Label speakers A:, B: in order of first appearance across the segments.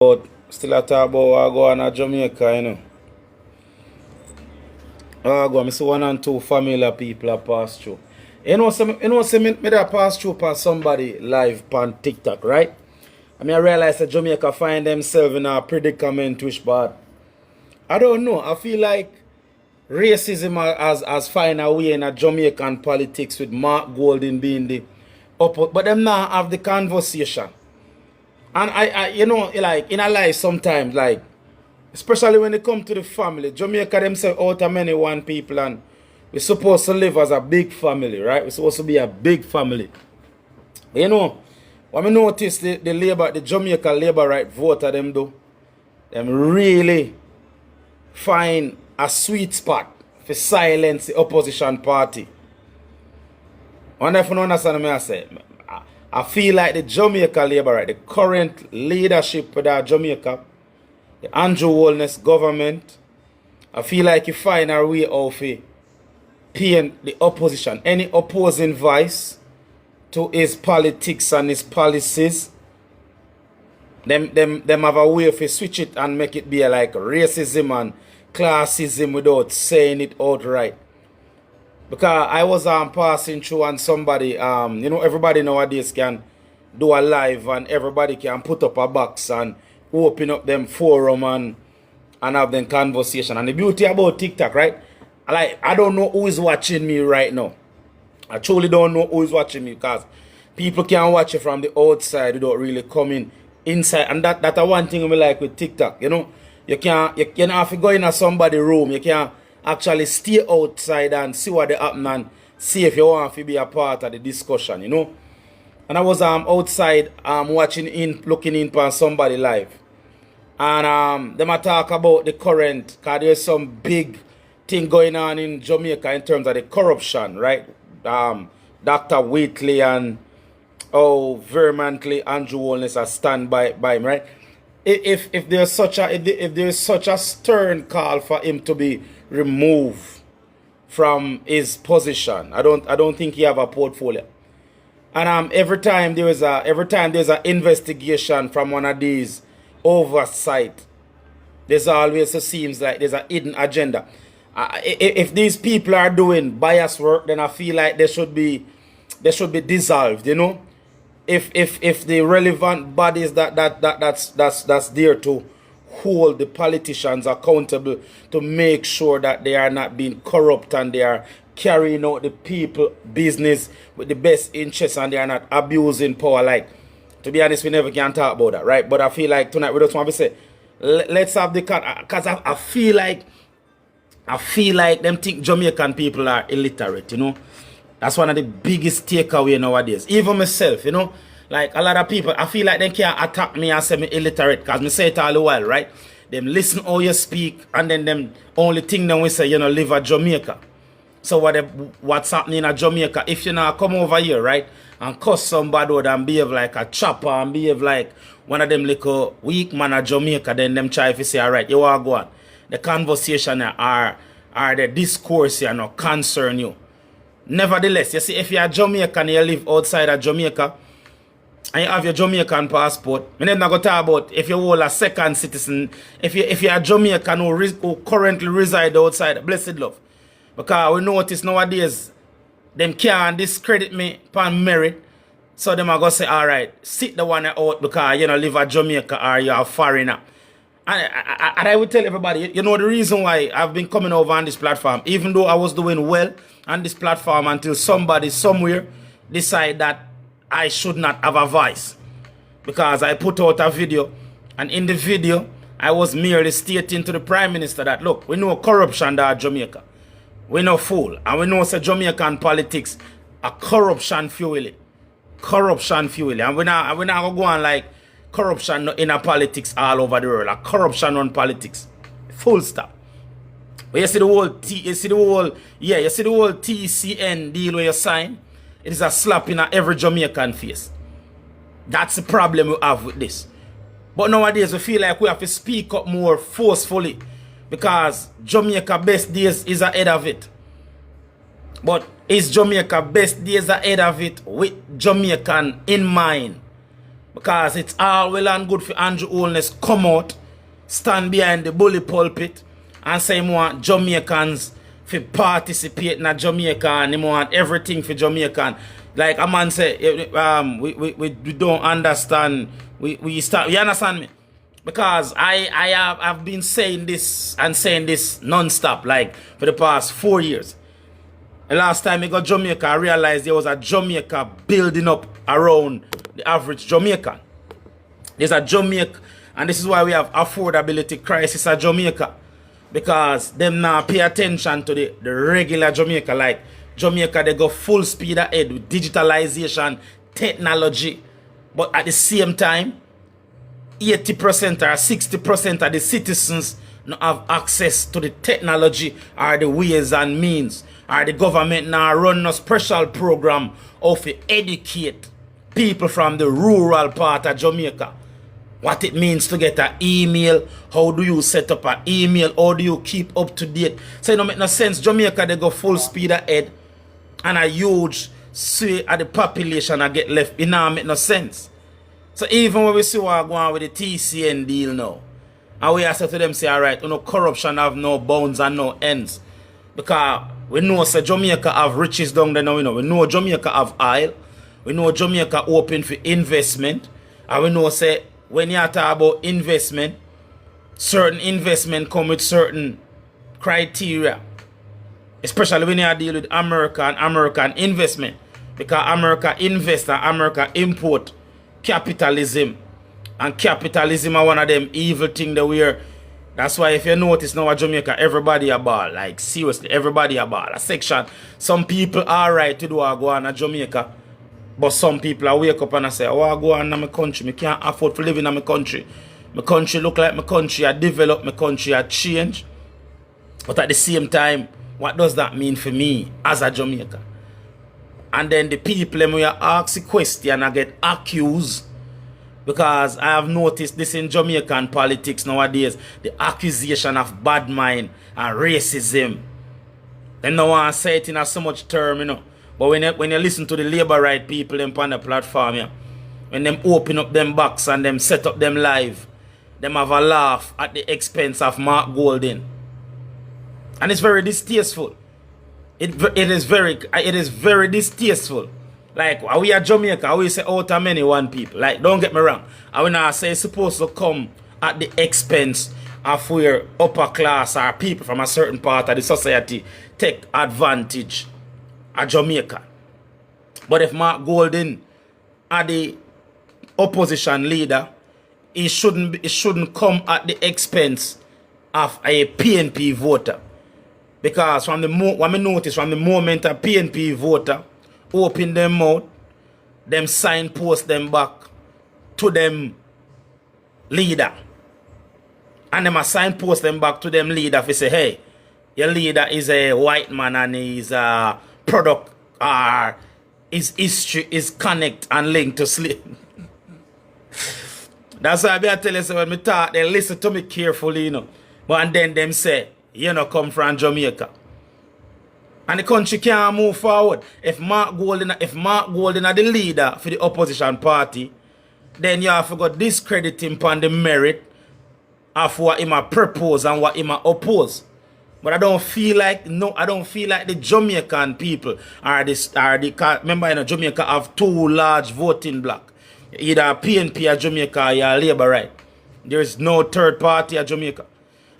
A: But still I talk about I go on a Jamaica, I go, I see one and two familiar people I pass through. Me that pass through past somebody live on TikTok, right? I realize that Jamaica find themselves in a predicament which but I don't know. I feel like racism has find a way in a Jamaican politics with Mark Golden being the up, but them now have the conversation. And like in a life sometimes, like especially when it come to the family, Jamaica themselves out of many one people and we're supposed to live as a big family, right? We're supposed to be a big family. When I notice the Jamaica labor right voter them do, them really find a sweet spot for silence the opposition party. And if you understand me, I say, I feel like the Jamaica labor right, the current leadership of that Jamaica, the Andrew Holness government, I feel like you find a way of paying the opposition, any opposing voice to his politics and his policies. Them have a way of switch it and make it be like racism and classism without saying it outright. Because I was passing through and somebody, everybody nowadays can do a live and everybody can put up a box and open up them forum and have them conversation. And the beauty about TikTok, right? I don't know who is watching me right now. I truly don't know who is watching me because people can watch it from the outside without really coming inside. And that's one thing I like with TikTok, You can't have to go in somebody's room. You can't actually stay outside and see what they happen and see if you want to be a part of the discussion, And I was outside looking in for somebody live. And them a talk about the current, because there's some big thing going on in Jamaica in terms of the corruption, right? Dr. Wheatley and vehemently Andrew Holness are stand by him, right? If there's such a stern call for him to be removed from his position, I don't think he have a portfolio. And every time there's an investigation from one of these oversight, there's always seems like there's a hidden agenda. If these people are doing bias work, then I feel like they should be dissolved, If the relevant bodies that's there to hold the politicians accountable to make sure that they are not being corrupt and they are carrying out the people business with the best interests and they are not abusing power. Like, to be honest, we never can talk about that, right? But I feel like tonight we just want to say, let's have the because I feel like them think Jamaican people are illiterate, That's one of the biggest takeaway nowadays. Even myself, Like a lot of people, I feel like they can't attack me and say me illiterate because me say it all the while, right? Them listen how you speak and then them only thing them we say, live at Jamaica. So what's happening in Jamaica, if you now come over here, right, and cuss somebody out and behave like a chopper and behave like one of them little weak man at Jamaica, then them try if you say, all right, you want to go on. The conversation are the discourse here no concern you. Nevertheless, you see, if you're Jamaican and you live outside of Jamaica, and you have your Jamaican passport, I'm not going to talk about if you hold a second citizen, if you're a Jamaican who currently reside outside, blessed love. Because we notice nowadays, them can't discredit me upon merit. So them are going to say, all right, sit the one out because you live at Jamaica or you're a foreigner. And I will tell everybody, the reason why I've been coming over on this platform, even though I was doing well on this platform until somebody somewhere decide that I should not have a voice. Because I put out a video, and in the video, I was merely stating to the Prime Minister that, look, we know corruption there at Jamaica. We know fool. And we know Jamaican politics are corruption fuel. Corruption fuel. And we're not going to go on like corruption in a politics all over the world. Like corruption on politics. Full stop. But you see the whole TCN deal where you sign. It is a slap in every Jamaican face. That's the problem we have with this. But nowadays we feel like we have to speak up more forcefully because Jamaica best days is ahead of it. But is Jamaica best days ahead of it with Jamaican in mind? Because it's all well and good for Andrew Holness come out, stand behind the bully pulpit, and say he want Jamaicans to participate in Jamaica and he want everything for Jamaican. Like a man say, we don't understand. We start. You understand me? Because I've been saying this and saying this non-stop, like for the past 4 years. The last time I got Jamaica, I realized there was a Jamaica building up around the average Jamaican. There's a Jamaica, and this is why we have affordability crisis at Jamaica. Because them now pay attention to the regular Jamaica. Like Jamaica, they go full speed ahead with digitalization, technology. But at the same time, 80% or 60% of the citizens not have access to the technology or the ways and means. Or the government now run a special program of educate people from the rural part of Jamaica. What it means to get an email, how do you set up an email, how do you keep up to date. So it don't make no sense. Jamaica, they go full speed ahead and a huge sway of the population I get left. It don't make no sense. So even when we see what going on with the TCN deal now, and we ask to them, say, all right, corruption have no bounds and no ends. Because we know say Jamaica have riches down there now, we know Jamaica have oil. We know Jamaica open for investment. And we know say when you talk about investment, certain investment come with certain criteria. Especially when you deal with American investment. Because America invest and America import capitalism. And capitalism are one of them evil things that we're. That's why if you notice now at Jamaica, everybody a ball. Like seriously, everybody a ball. A section. Some people are right to do a go on at Jamaica. But some people are wake up and I say, oh, I go on in my country. I can't afford to live in my country. My country look like my country. I develop my country. I change. But at the same time, what does that mean for me as a Jamaican? And then the people when you ask the question I get accused. Because I have noticed this in Jamaican politics nowadays. The accusation of bad mind and racism. They don't want to say it in so much term, But when you listen to the labor right people them on the platform, when them open up them box and them set up them live, them have a laugh at the expense of Mark Golden. And it's very distasteful. It is very distasteful. Like, we are Jamaica, we say out of many one people. Like, don't get me wrong. I will not say it's supposed to come at the expense of where upper class or people from a certain part of the society take advantage of Jamaica. But if Mark Golden are the opposition leader, it shouldn't come at the expense of a PNP voter. Because what we notice from the moment a PNP voter open them mouth, them signpost them back to them leader. And them a signpost them back to them leader if say, hey, your leader is a white man and he's a product or his history is connect and linked to slave. That's why I tell you so when me talk, they listen to me carefully, But and then them say, come from Jamaica. And the country can't move forward. If Mark Golden are the leader for the opposition party, then you have to go discredit him upon the merit of what him a propose and what him a oppose. But I don't feel like the Jamaican people are remember Jamaica have two large voting block. Either PNP at Jamaica or Labour right. There is no third party at Jamaica.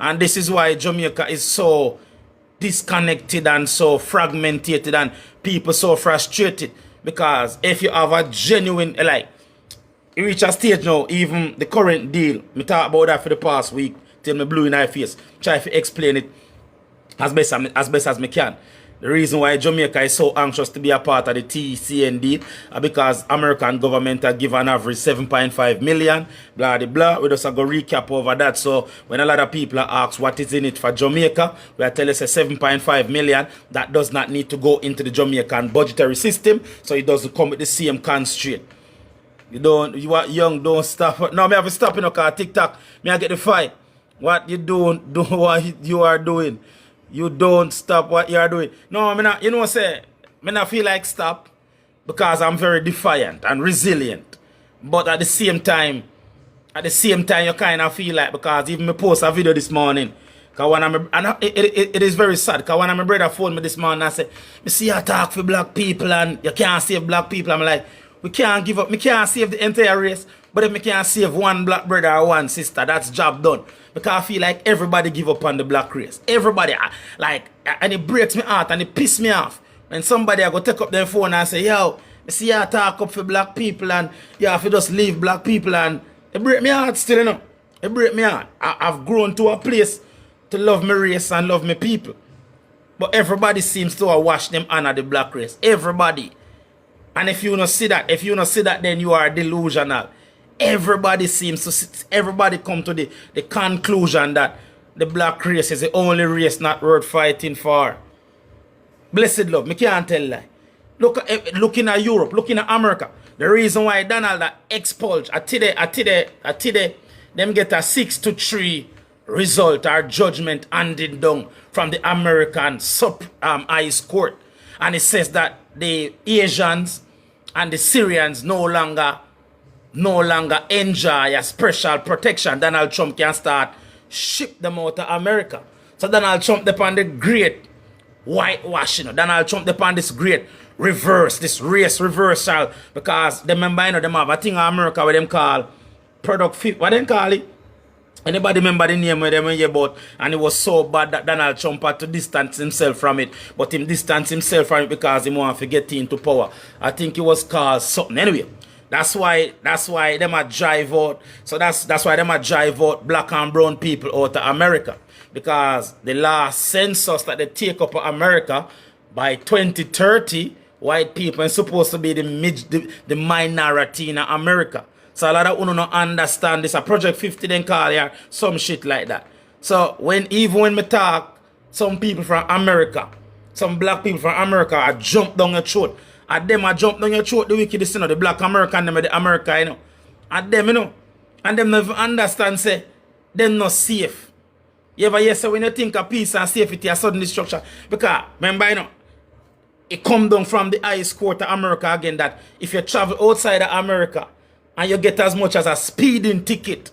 A: And this is why Jamaica is so disconnected and so fragmented and people so frustrated. Because if you have a genuine, like, you reach a stage now, even the current deal, me talk about that for the past week till me blue in my face. Try to explain it as best as me can. The reason why Jamaica is so anxious to be a part of the TCN deal because American government have given an average 7.5 million, blah, blah, blah. We just go recap over that. So when a lot of people ask what is in it for Jamaica, we are telling us 7.5 million. That does not need to go into the Jamaican budgetary system. So it doesn't come with the same constraint. You are young, don't stop. No, me have to stop in because TikTok, me I get the fight. What you doing, do what you are doing. You don't stop what you are doing. No, me not, me not feel like stop because I'm very defiant and resilient. But at the same time, you kind of feel like, because even me post a video this morning, cause one of my, and it is very sad, because one of my brother phoned me this morning and said, me see you talk for black people and you can't save black people. I'm like, we can't give up, me can't save the entire race, but if me can't save one black brother or one sister, that's job done. Because I feel like everybody give up on the black race. Everybody, like, and it breaks me heart and it pisses me off. When somebody I go take up their phone and say, yo, me see you talk up for black people and you have to just leave black people, and it break me heart still, you know. It break me heart. I've grown to a place to love my race and love my people. But everybody seems to watch them honor the black race. Everybody. And if you don't see that, then you are delusional. Everybody come to the conclusion that the black race is the only race not worth fighting for. Blessed love, me can't tell lie. Looking at Europe, looking at America. The reason why Donald expulged, today, them get a 6-3 result or judgment handed down from the American High Court. And it says that the Asians and the Syrians no longer enjoy a special protection. Donald Trump can start ship them out of America. So Donald Trump upon the great whitewashing. Donald Trump upon this great this race reversal, because the member, you know, them have a thing in America where them call product fit. What them call it? Anybody remember the name where them hear about? And it was so bad that Donald Trump had to distance himself from it. But him distance himself from it because he want to get into power. I think it was called something. Anyway, that's why them a drive out. So that's why them a drive out black and brown people out of America. Because the last census that they take up of America, by 2030, white people are supposed to be the minority in America. So a lot of people don't understand this. A Project 50 then call here, some shit like that. So even when me talk, some people from America, some black people from America, I jump down your throat. And them I jump down your throat, the wickedest, you know, the black American, them the America, you know. And them, you know, and them never understand, say, them not safe. You ever hear say when you think of peace and safety, a sudden destruction? Because, remember, you know, it come down from the highest court of America again that if you travel outside of America and you get as much as a speeding ticket,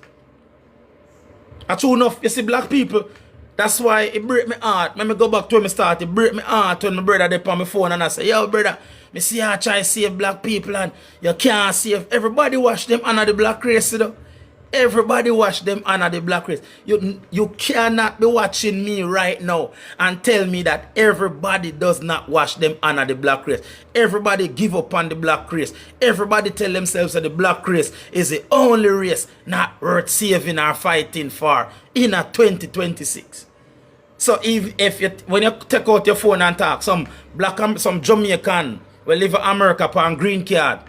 A: that's true enough, you see black people, that's why it break me heart. When I go back to when I start, it break me heart when my brother they on my phone and I say, yo brother, me see you try to save black people and you can't save. Everybody watch them honor the black race, you know. Everybody watch them honor the black race. You cannot be watching me right now and tell me that everybody does not watch them honor the black race. Everybody give up on the black race. Everybody tell themselves that the black race is the only race not worth saving or fighting for in a 2026. So when you take out your phone and talk, some Jamaican will live in America on green card,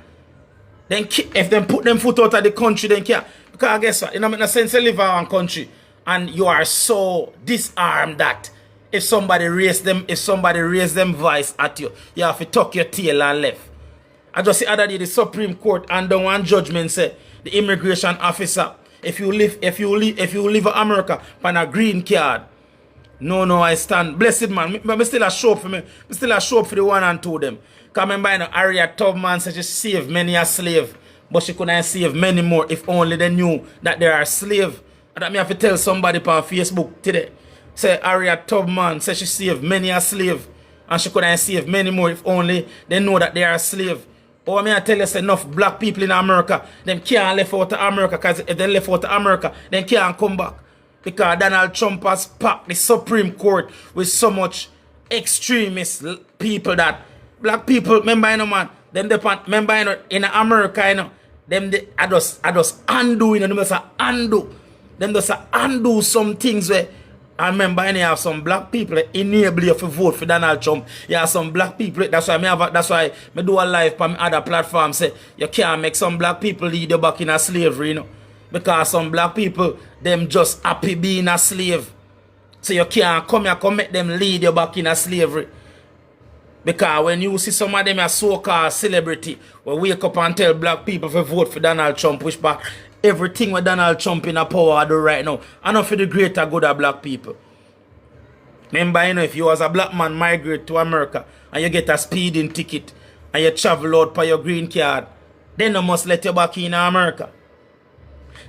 A: then if them put them foot out of the country, then care. Because guess what? It don't make no sense to live in one country and you are so disarmed that if somebody raise them voice at you, you have to tuck your tail and left. I just the other day the Supreme Court and the one judgment said the immigration officer, if you live in America on a green card, no, I stand. Blessed man, but still a show up for me. I still a show up for the 1 and 2 them. Because remember, you know, Harriet Tubman said she saved many a slave, but she couldn't save many more if only they knew that they are slaves. And that me have to tell somebody on Facebook today. Say Harriet Tubman said she saved many a slave, and she couldn't save many more if only they know that they are slaves. Or me I tell you, say enough black people in America, them can't left out of America, because if they left out of America, they can't come back. Because Donald Trump has packed the Supreme Court with so much extremist people that black people, remember, you know, man, them remember, you know, in America, you know, them I just undo, you know, them just undo. Them just undo some things where I remember, you know, you have some black people that enable you to vote for Donald Trump. You have some black people, that's why I do a live on other platforms, say you can't make some black people lead you back in a slavery, you know. Because some black people, them just happy being a slave. So you can't come here, make them lead you back in a slavery. Because when you see some of them a so-called celebrity, will wake up and tell black people to vote for Donald Trump, which back everything with Donald Trump in a power do right now, and not for the greater good of black people. Remember, you know, if you as a black man migrate to America and you get a speeding ticket and you travel out for your green card, Then no must let you back in America.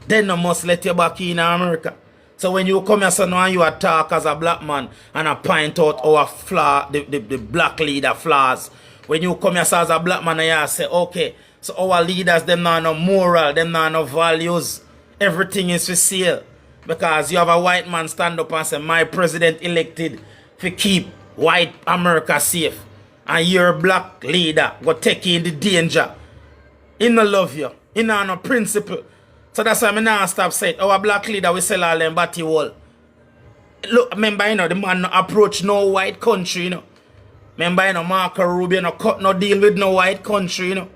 A: Then no must let you back in America. So when you come here, so now you attack as a black man and I point out our flaw, the black leader flaws. When you come here so as a black man and you say, okay, so our leaders, them not no moral, them not no values. Everything is for sale. Because you have a white man stand up and say, my president elected to keep white America safe. And your black leader go take you in the danger. He no love you. He no principle. So that's why I now stop saying, our black leader we sell all them batty wall. Look, remember, you know, the man no approach no white country, you know. Remember, you know, Marco Rubio no cut no deal with no white country, you know.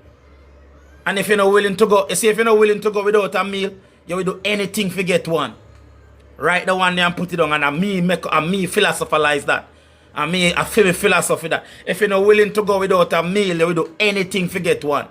A: And if you're not willing to go, you see, if you're not willing to go without a meal, you will do anything to get one. Write the one there and put it on, and me philosophize that. And me, I feel philosophy that. If you're not willing to go without a meal, you will do anything to get one.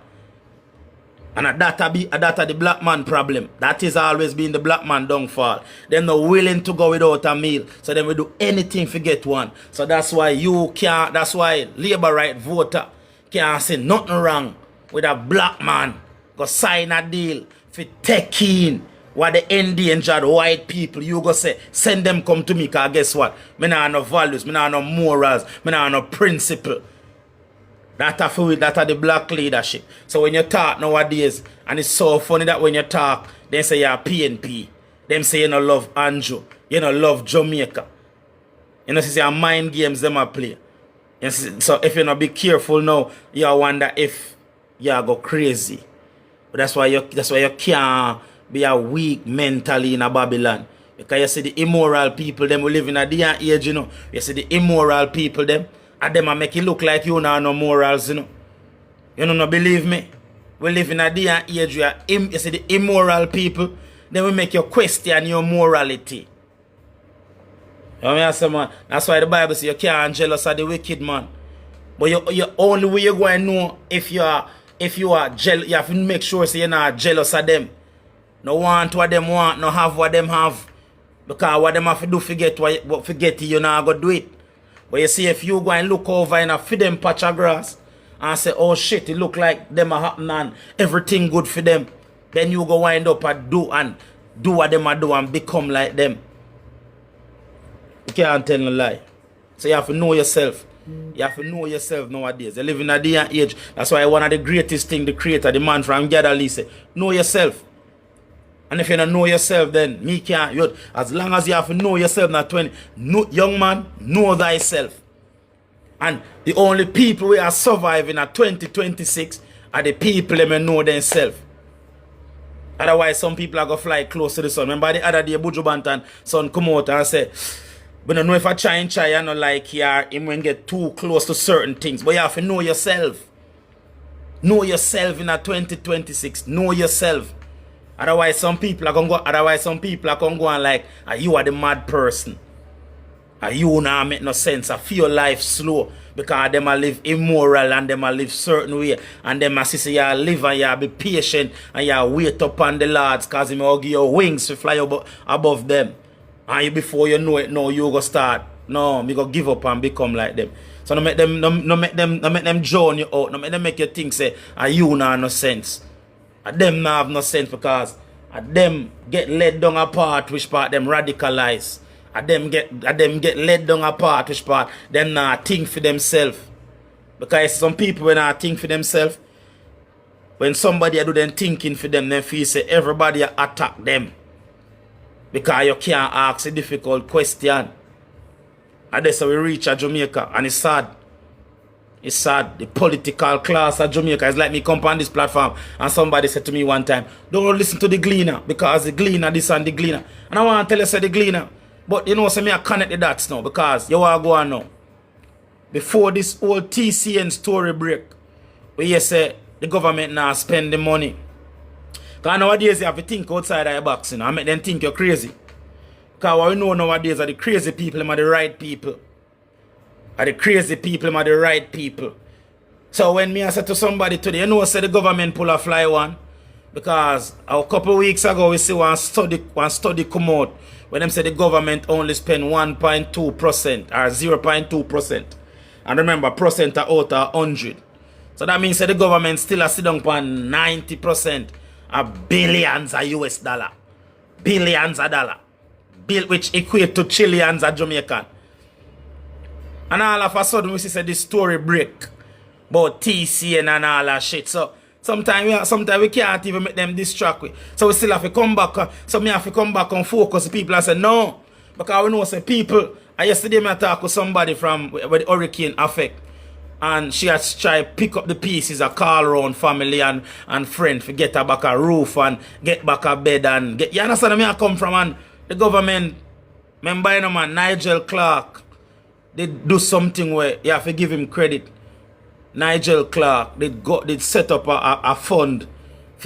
A: And that the black man problem. That is always been the black man downfall. They're not willing to go without a meal. So they will do anything to get one. So that's why you can't, that's why labor right voter can't say nothing wrong with a black man go sign a deal for taking what the endangered white people. You go say, send them come to me, because guess what? Me nah have no values, me nah have no morals, me nah have no principle. That are the black leadership. So when you talk nowadays, and it's so funny that when you talk, they say you're PNP. Them say you don't love Andrew. You don't love Jamaica. You know, see mind games them a play. So if you not be careful now, you wonder if you go crazy. But that's why you can't be a weak mentally in a Babylon. Because you see the immoral people, them who live in a day age, you know. You see the immoral people, them. And them a make it look like you know no morals, you know. You know, no believe me. We live in a day and age where you see the immoral people, then we make you question your morality. You know what I say, man? That's why the Bible says you can't jealous of the wicked, man. But you only way you're going to know if you are jealous, you have to make sure so you're not jealous of them. No want what them want, no have what them have. Because what them have to do forget you not going to do it. But you see, if you go and look over in a feed them patch of grass and say, oh shit, it look like them are happening and everything good for them, then you go wind up and do what them are do and become like them. You can't tell no lie. So you have to know yourself. You have to know yourself nowadays. You live in a day and age. That's why one of the greatest things the creator, the man from Galilee said, know yourself. And if you don't know yourself, then me can't. As long as you have to know yourself, not 20. No, young man, know thyself. And the only people who are surviving at 2026 are the people that may know themselves. Otherwise, some people are going to fly close to the sun. Remember the other day, Buju Banton son come out and say, but I don't know if I try, I don't like here, him when get too close to certain things. But you have to know yourself. Know yourself in a 2026. Know yourself. Otherwise, some people are gonna go and like, you are the mad person. You now make no sense. I feel life slow because them a live immoral and them a live certain way. And them a say you live and you be patient and you wait upon the Lord because He will give you wings to fly above them. And before you know it, no, you go start. No, me go give up and become like them. So no make them drown you out. No make them make you think say, you now no sense. Them not have no sense because them get led down apart which part them radicalize. Them get led down apart which part them not think for themselves. Because some people when I think for themselves, when somebody do them thinking for them, then feel say everybody attack them. Because you can't ask a difficult question. And that's how we reach Jamaica, and it's sad. It's sad. The political class of Jamaica is like me come on this platform and somebody said to me one time, don't listen to the Gleaner because the Gleaner this and the Gleaner. And I want to tell you say the Gleaner. But you know, so me I connect the dots now because you want to go on now. Before this whole TCN story break, where you say the government now spend the money. Because nowadays you have to think outside of your box, you know, and make them think you're crazy. Because what we know nowadays are the crazy people and the right people. Are the crazy people are the right people. So when me I said to somebody today, you know, say the government pull a fly one. Because a couple of weeks ago we see one study come out when them say the government only spend 1.2% or 0.2%. And remember, percent are out of 100. So that means that the government still has sit down upon 90% of billions of US dollar. Billions of dollar. Which equate to trillions of Jamaican. And all of a sudden we see this story break about TCN and all that shit. So sometimes we can't even make them distract with. So we still have to come back. So me have to come back and focus. People and say no. Because we know say people. And yesterday I talked with somebody from where the hurricane affect. And she has tried to pick up the pieces, call around family and friends to get her back a roof and get back a bed and get. You understand where I come from? And the government, remember, you know, man, Nigel Clark, they do something where you have to give him credit. Nigel Clark, they set up a fund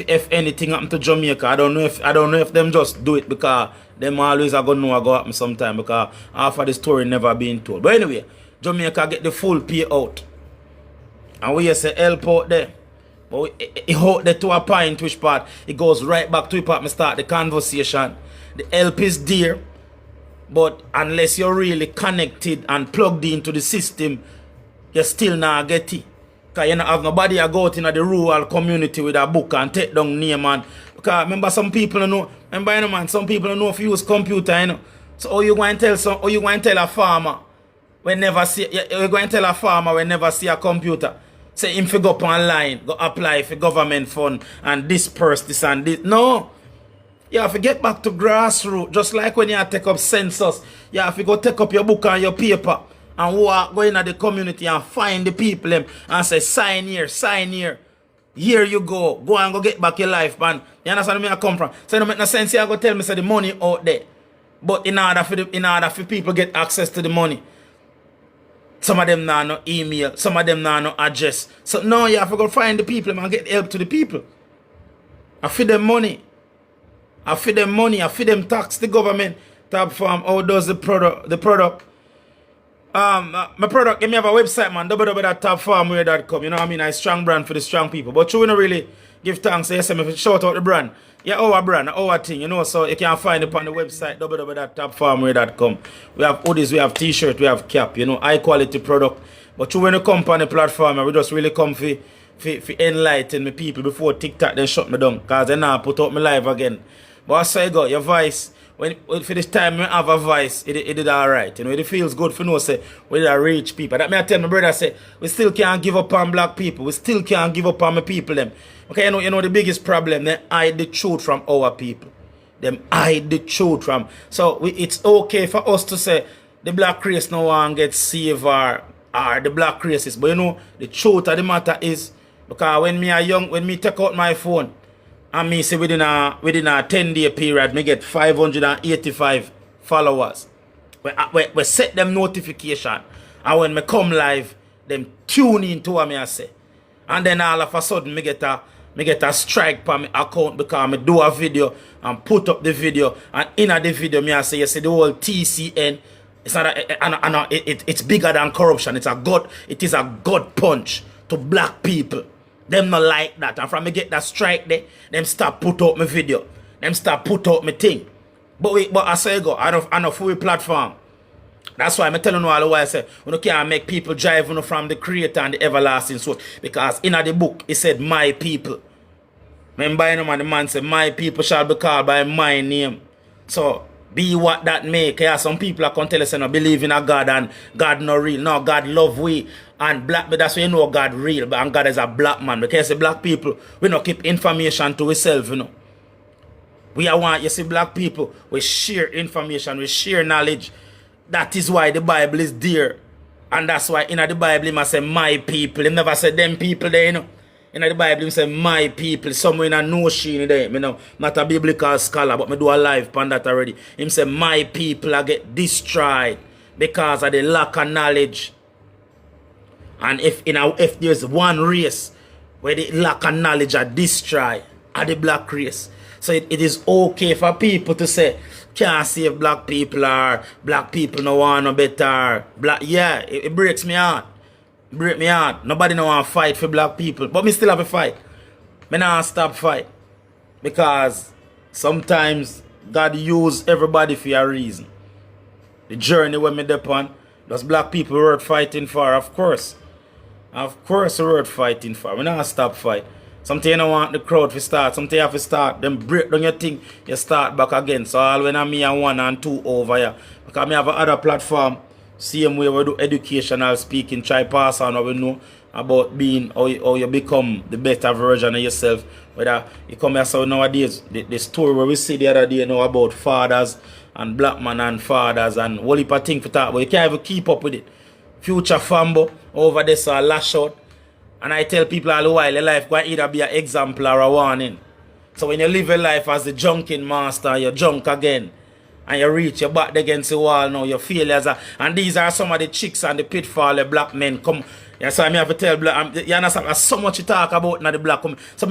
A: if anything happen to Jamaica. I don't know if them just do it because them always are gonna know what go happen sometime because half of the story never been told. But anyway, Jamaica get the full payout. And we say help out there. But it out there to a point which part it goes right back to the part me start the conversation. The help is there. But unless you're really connected and plugged into the system, you still not get it. Because you don't have nobody to go out in the rural community with a book and take down name and because remember some people know, remember you know, man, some people don't know if you use computer, you know. So how you going to tell a farmer we never see you're going to tell a farmer we never see a computer. Say him fi go up online, go apply for government fund and disperse this and this. No. You have to get back to grassroots. Just like when you take up census, you have to go take up your book and your paper and walk, go into the community and find the people and say sign here, sign here. Here you go. Go and go get back your life, man. You understand where I come from? So it don't make no sense you go tell me say the money out there. But in order for people get access to the money, some of them now no email, some of them now no address. So now you have to go find the people and get help to the people. I feed them money. I feed them tax the government tab farm. How does the product? My product, give me have a website, man, www.tabfarmware.com. You know what I mean? I strong brand for the strong people. But you don't really give thanks. Yes, I'm shout out the brand. Yeah, our brand, our thing, you know, so you can find it on the website www.tabfarmware.com. We have hoodies, we have t-shirt, we have cap, you know, high quality product. But you when you come on the platform, we just really come for enlighten me people before TikTok then shut me down. Because they now put out my live again. But I say go, your voice, when for this time I have a voice, it did alright. You know, it feels good for no say we did reach people. That me I tell my brother say we still can't give up on black people. We still can't give up on my people them. Okay, you know the biggest problem, they hide the truth from our people. Them hide the truth from. So it's okay for us to say the black race no one gets saved or the black races. But you know, the truth of the matter is because when me are young, when me take out my phone and me say within a 10-day period, me get 585 followers. We set them notification. And when me come live, them tune in to what me I say. And then all of a sudden me get a strike on my account because I do a video and put up the video. And in the video, me I say, you see the whole TCN, it's bigger than corruption. It is a gut punch to black people. Them not like that. And from me get that strike there, them start put out my video. Them start put out my thing. But I say go, I know full platform. That's why I'm telling you all the while I say, we can't make people drive from the creator and the everlasting source. Because in the book, it said, my people. Remember, you know, man, the man said, my people shall be called by my name. So, be what that make. Yeah, some people are going to tell us, no, believe in a God and God not real. No, God love we. And black, but that's why you know God real. And God is a black man. Because the black people, we don't keep information to ourselves, you know. We are want, you see, black people, we share information, we share knowledge. That is why the Bible is there. And that's why in the Bible, it must say my people. It never say them people there, you know. In the Bible, it say my people. Somewhere in a notion there. You know, not a biblical scholar, but I do a live on that already. Him say my people are get destroyed because of the lack of knowledge. And if there's one race where the lack of knowledge are destroyed, are the black race. So it is okay for people to say, can't save black people or black people no want no better. Yeah, it breaks me heart. Break me heart. Nobody no want to fight for black people. But me still have a fight. Me not stop fight. Because sometimes God use everybody for a reason. The journey when me depend, does black people worth fighting for? Of course. Of course, the word fighting for. We not stop fight. Something you don't want the crowd to start. Something you have to start. Then break down your thing. You start back again. So all when I'm me and 1 and 2 over here. Because I have another platform. Same way we do educational speaking. Try pass on what we know about being how you become the better version of yourself. Whether you come here so nowadays. The story where we see the other day now about fathers and black man and fathers and whole heap of things to talk about. You can't even keep up with it. Future fambo over there so I lash out. And I tell people all the while, your life going to either be an example or a warning. So when you live your life as the junking master, you junk again. And you reach your back against the wall now, your failures are, and these are some of the tricks and the pitfall the black men come. Yeah, so I have to tell black, you understand, there's so much to talk about now the black come. So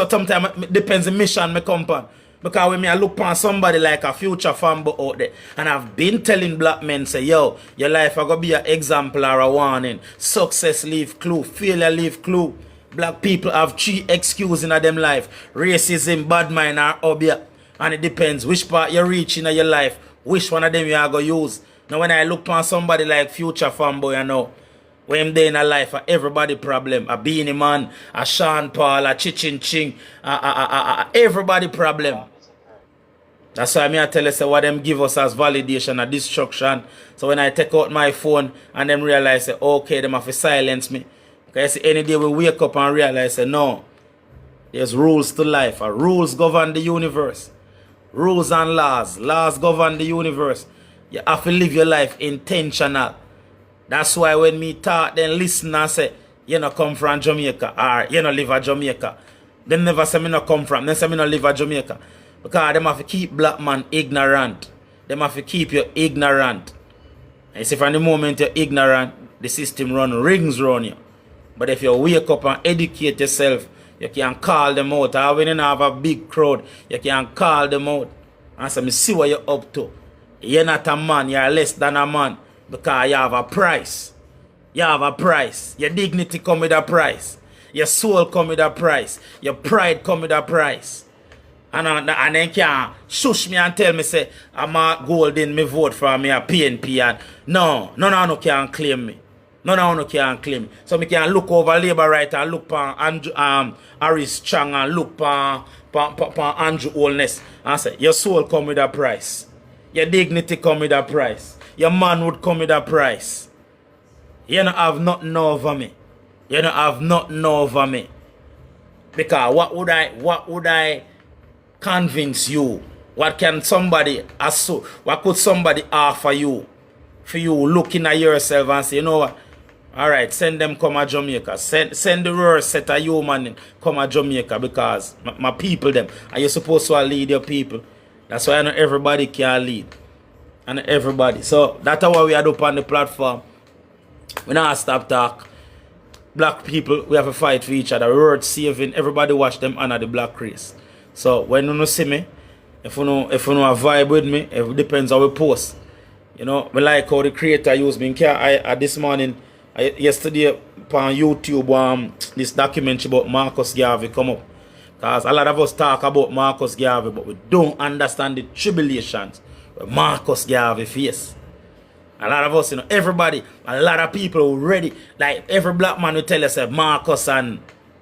A: sometimes it depends the mission me come upon. Because when I look upon somebody like a future fambo out there, and I've been telling black men, say, yo, your life are going to be an example or a warning. Success leave clue, failure leave clue. Black people have 3 excuses in them life. Racism, bad mind, or obia. And it depends which part you reach in your life, which one of them you are going to use. Now when I look upon somebody like future fanboy, you know, when they in a life, everybody problem. A Beanie Man, a Sean Paul, a Chichin Ching, everybody problem. That's why I tell you say what them give us as validation and destruction. So when I take out my phone and them realize say, okay, them have to silence me. Because any day we wake up and realize say, no, there's rules to life. Rules govern the universe. Rules and laws. Laws govern the universe. You have to live your life intentional. That's why when me talk, then listen and say, you know come from Jamaica or you know live at Jamaica. Them never say me no come from. They say me no live at Jamaica. Because them have to keep black man ignorant. Them have to keep you ignorant. And you see from the moment you're ignorant, the system run rings around you. But if you wake up and educate yourself, you can call them out. Or when you have a big crowd, you can call them out. And say, me see what you're up to. You're not a man, you're less than a man. Because you have a price. You have a price. Your dignity come with a price. Your soul come with a price. Your pride come with a price. And then can shush me and tell me say I'm a golden me vote for me a PNP and no can claim me. No can claim me. So me can look over Labour right and look for Andrew Harris Chang and look for Andrew Holness and say your soul come with a price. Your dignity come with a price. Your manhood come with a price. You don't have nothing over me. You don't have nothing over me. Because what would I convince you? What can somebody what could somebody offer you? For you looking at yourself and say, you know what? Alright, send them come to Jamaica. Send the worst set of human come to Jamaica because my people them. And you're supposed to lead your people. That's why I know everybody can lead. And everybody. So that's why we are up on the platform. We not stop talk. Black people, we have to fight for each other. Word saving. Everybody watch them honor the black race. So when you see me, if you know vibe with me, it depends how we post. You know, I like how the creator use me. This morning, yesterday on YouTube, this documentary about Marcus Garvey come up. Because a lot of us talk about Marcus Garvey, but we don't understand the tribulations that Marcus Garvey face. A lot of us, you know, everybody, a lot of people ready. Like every black man will tell us Marcus but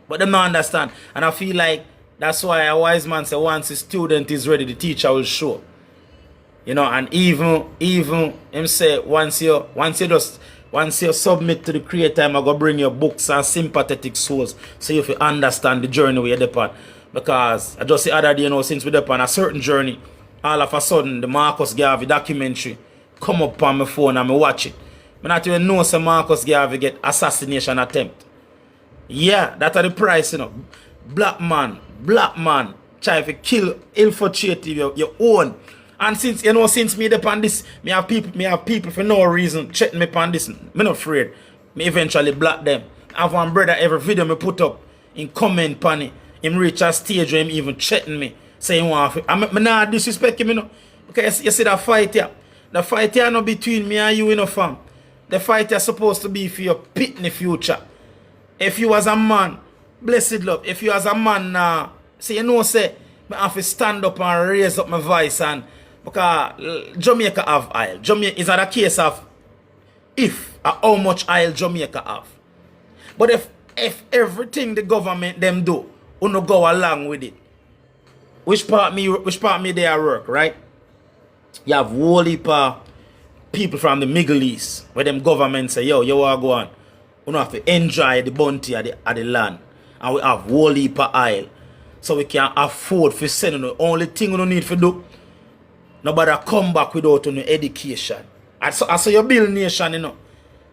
A: they don't understand. And I feel like that's why a wise man says once a student is ready, the teacher will show. You know, and even him say once you submit to the creator, I'm gonna bring your books and sympathetic souls so you can understand the journey where you're upon. Because I just the other day, you know, since we're upon a certain journey, all of a sudden the Marcus Garvey documentary come up on my phone and I watch it. I not even know some Marcus Garvey get assassination attempt. Yeah, that's the price, you know. Black man try to kill, infiltrate your own. And since me upon this, me have people for no reason chatting me upon this. Me not afraid. Me eventually block them. I have one brother every video me put up in comment upon it. Him reach a stage where him even chatting me. Saying I'm not disrespect him, you know. Because you see that fight here. The fight here not between me and you, you know, fam. The fight here supposed to be for your pitney future. If you as a man, blessed love, if you as a man now, you know, say, I have to stand up and raise up my voice and because Jamaica have oil. Jamaica is not a case of if or how much oil Jamaica have. But if everything the government them do, you no go along with it. Which part me they are work, right? You have whole heap of people from the Middle East where them government say, yo, you are go on. You have to enjoy the bounty of the land. And we have whole heap of oil. So we can afford to send the only thing we need to do. Nobody come back without no education. I saw your build nation, you know.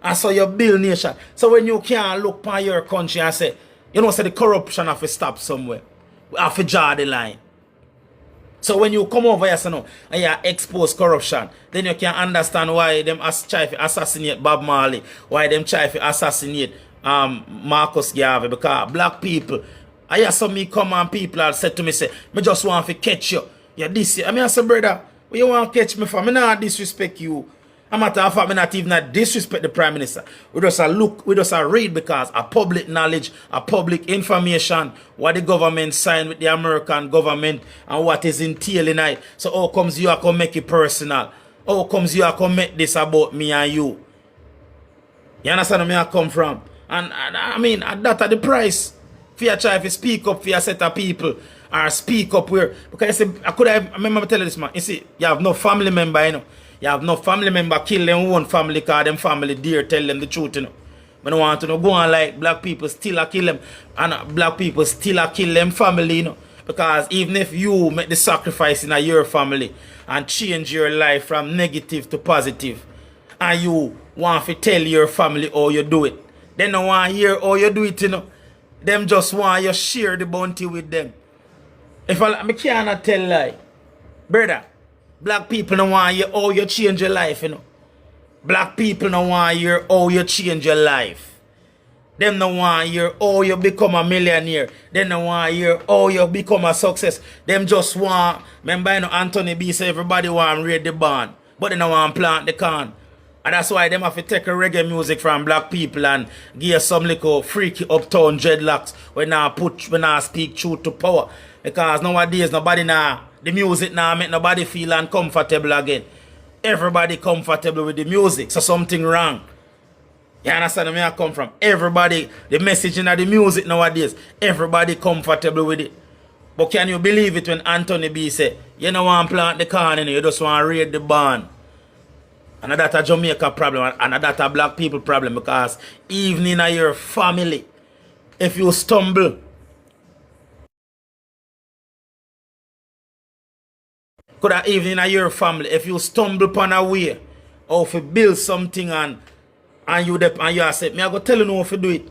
A: I saw your build nation. So when you can't look upon your country and say, you know, say the corruption have to stop somewhere. We have to draw the line. So when you come over here, so now, and you expose corruption, then you can understand why them try to assassinate Bob Marley, why them try to assassinate Marcus Garvey, because black people, I saw me come and people have said to me, say, me just want to catch you. Yeah, this year. I mean, I say, brother, what you want to catch me for? Me not disrespect you. I'm matter of fact, me not even disrespect the Prime Minister. We just look, we just read because a public knowledge, a public information, what the government signed with the American government and what is entailing it. So how comes you are going to make it personal? How comes you are going to make this about me and you? You understand where I come from? And I mean, that at the price. For you try to speak up for a set of people or speak up where, because you see, I remember telling this man, you see, you have no family member, you know. You have no family member kill them own family because them family dare tell them the truth, you know. I don't want to go on like black people still a kill them and black people still a kill them family, you know. Because even if you make the sacrifice in your family and change your life from negative to positive and you want to tell your family how you do it, they don't want to hear how you do it, you know. Them just want you share the bounty with them. If I cannot tell lie, brother. Black people don't want you how you change your life, you know. Black people don't want you how you change your life. Them don't want you how you become a millionaire. Them don't want you how you become a success. Them just want, remember you know, Anthony B say everybody want to raid the barn, but they don't want to plant the corn. And that's why them have to take a reggae music from black people and give some little freaky uptown dreadlocks when I speak truth to power. Because nowadays nobody now, the music now make nobody feel uncomfortable again. Everybody comfortable with the music, so something wrong. You understand where I come from? Everybody, the message in the music nowadays, everybody comfortable with it. But can you believe it when Anthony B say, you don't want to plant the corn, you just want to raid the barn? And that's a Jamaica problem, and that's a black people problem, because even in your family, if you stumble, could have even in your family, if you stumble upon a way, or if you build something and you say, me I go tell you how to do it.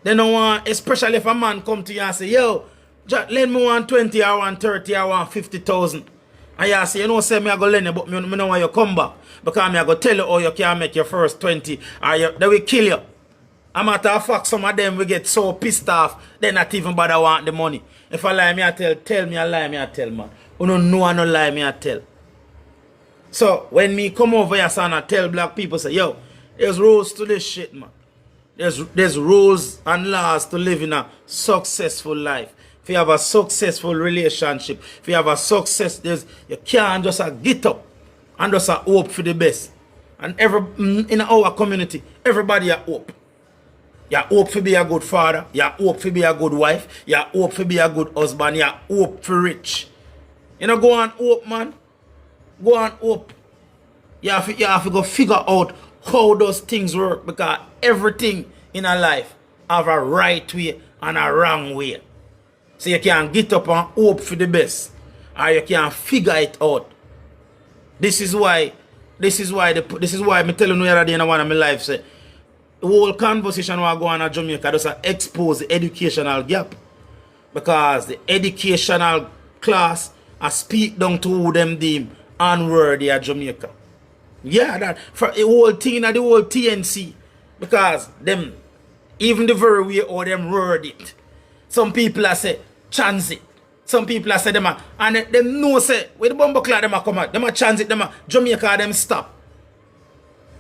A: They don't want, especially if a man come to you and say, yo, Jack, lend me 120 or 130 or 150,000. And you say, you know, say me I go lend you, but me know why you come back. Because me I go tell you how you can make your first 20 or they will kill you. A matter of fact, some of them will get so pissed off, they not even bother want the money. If I lie, me I tell me I lie, me I tell, man. You don't know I no lie, me I tell. So, when me come over here, son, I tell black people, say, yo, there's rules to this shit, man. There's rules and laws to live in a successful life. If you have a successful relationship, if you have a success, you can't just get up and just hope for the best. And in our community, everybody hope. You hope to be a good father, you hope to be a good wife, you hope to be a good husband, you hope for rich. You know, go and hope, man. Go and hope. You have to go figure out how those things work, because everything in a life have a right way and a wrong way. So you can get up and hope for the best, or you can figure it out. This is why me telling you the other day in one of my life, say the whole conversation we go on in Jamaica does expose the educational gap, because the educational class speak down to who them deem unworthy of Jamaica. Yeah, that for the whole thing and the whole TNC, because them even the very way how them word it. Some people are say transit. Some people are say them and them know say with the bumble cloud them come out, them a transit, them a Jamaica them stop.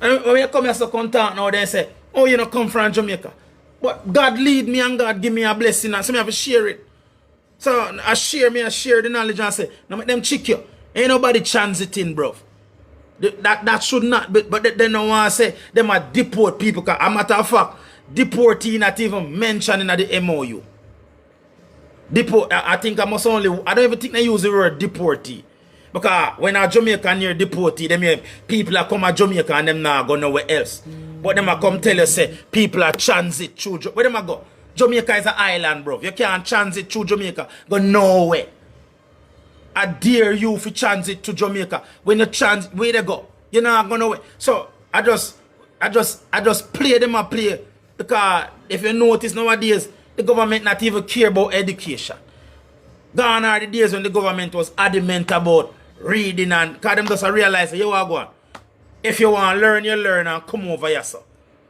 A: And when you come here so contact now, they say, oh, you know, come from Jamaica. But God lead me and God give me a blessing, and so me have to share it. So I share the knowledge and say, now make them check you. Ain't nobody transiting, bro. That should not be, but they don't want to say them a deport people. Cause a matter of fact, Deportee not even mentioned in the MOU. I think I don't even think they use the word deportee. Because when a Jamaican near deportee, them hear people are come to Jamaica and them not go nowhere else. But them a come tell you say people are transit through. Where them a go? Jamaica is an island, bro. You can't transit through Jamaica. Go nowhere. I dare you for transit to Jamaica. When you transit, where they go? You're not going nowhere. So I just play them a play. Because if you notice nowadays, the government not even care about education. Gone are the days when the government was adamant about reading and because them just realize you are going. If you want to learn, you learn and come over yourself.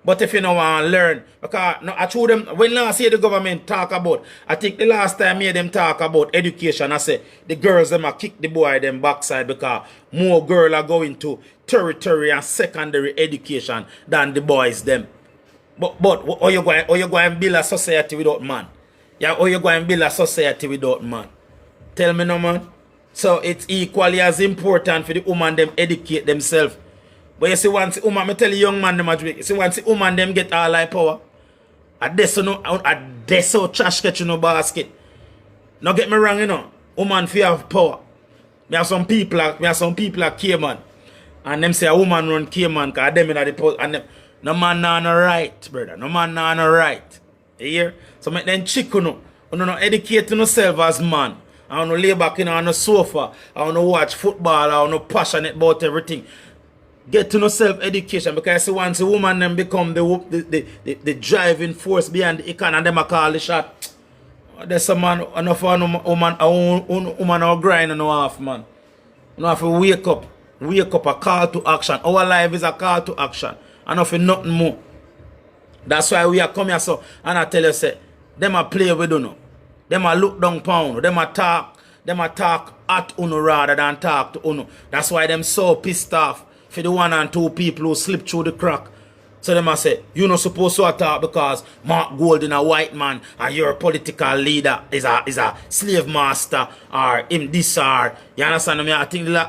A: But if you don't want to learn, because no, I told them when last year the government talk about, I think the last time I hear them talk about education, I say the girls them a kick the boy them backside because more girls are going to tertiary and secondary education than the boys them. But or you going to build a society without man? Yeah, or you going to build a society without man? Tell me no, man. So it's equally as important for the woman them educate themselves. But you see once the woman, I tell you young man them you see once the woman them get all like power, a deso trash catch you no basket. Now get me wrong, you know. Woman fear have power. Me have some people like Cayman. And them say a woman run Cayman because them in the post and them. No man not no right, brother. No man not no right. You hear? So make them chick you no educate yourself as man. I want to lay back on the sofa. I want to watch football. I want to passionate about everything. Get to know self-education because once a woman then become the driving force behind the economy and them a call the shot. There's a man enough woman or grind and no half man. You have to wake up a call to action. Our life is a call to action. And nothing more. That's why we are coming here so and I tell you say them a play with you. Them a look down pound. Them a talk at uno rather than talk to uno. That's why them so pissed off for the 1 and 2 people who slip through the crack. So them a say, you not supposed to attack because Mark Golden a white man and your political leader is a slave master or him this or you understand me? I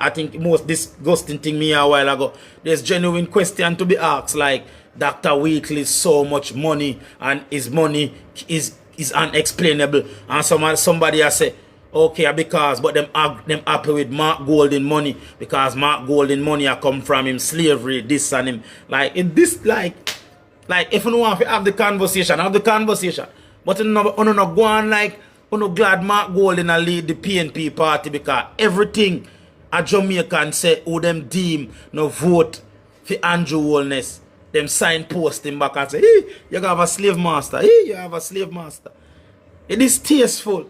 A: think most disgusting thing me a while ago. There's genuine question to be asked like Dr. Wheatley so much money and his money is unexplainable and somebody has say okay because but them happy with Mark Golden money because Mark Golden money a come from him slavery this and him like in this like if you don't want to have the conversation but you not go on like you know glad Mark Golden a lead the PNP party because everything a Jamaican say who them deem no vote for Andrew Holness. Them signpost him back and say, hey, you have a slave master. Hey, you have a slave master. It is tasteful.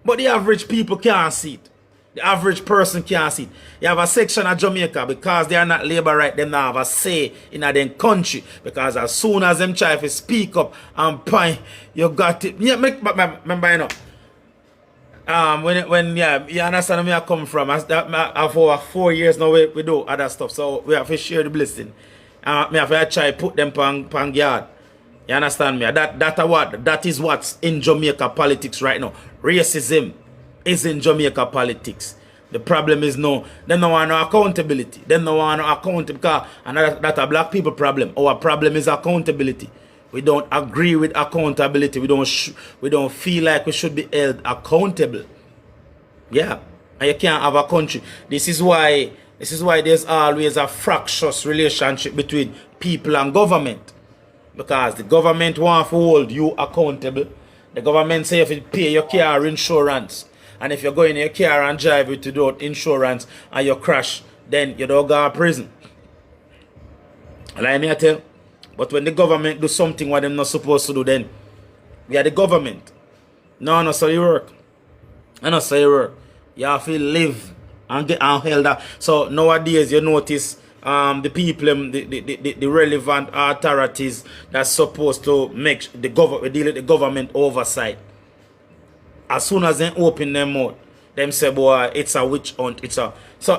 A: But the average people can't see it. The average person can't see it. You have a section of Jamaica because they are not labor right, them not have a say in their country. Because as soon as them try to speak up and point, you got it. Yeah, remember, you know. When you understand where I come from. For 4 years now we do other stuff. So we have to share the blessing. Me have to try put them pan guard. You understand me? That is what's in Jamaica politics right now. Racism is in Jamaica politics. The problem is no, them no want no accountability. Them no want no accountability because and that's a black people problem. Our problem is accountability. We don't agree with accountability. We don't feel like we should be held accountable. Yeah, and you can't have a country. This is why there's always a fractious relationship between people and government. Because the government wants to hold you accountable. The government say if you pay your car insurance, and if you go in your car and drive it without insurance and you crash, then you don't go to prison. Like me I tell. But when the government do something what they're not supposed to do, then we are the government. No, so you work. No, so you work. You have to live and get held up. So nowadays you notice the people, the relevant authorities that's supposed to make the government deal with the government oversight. As soon as they open their mouth, them say, boy, it's a witch hunt. So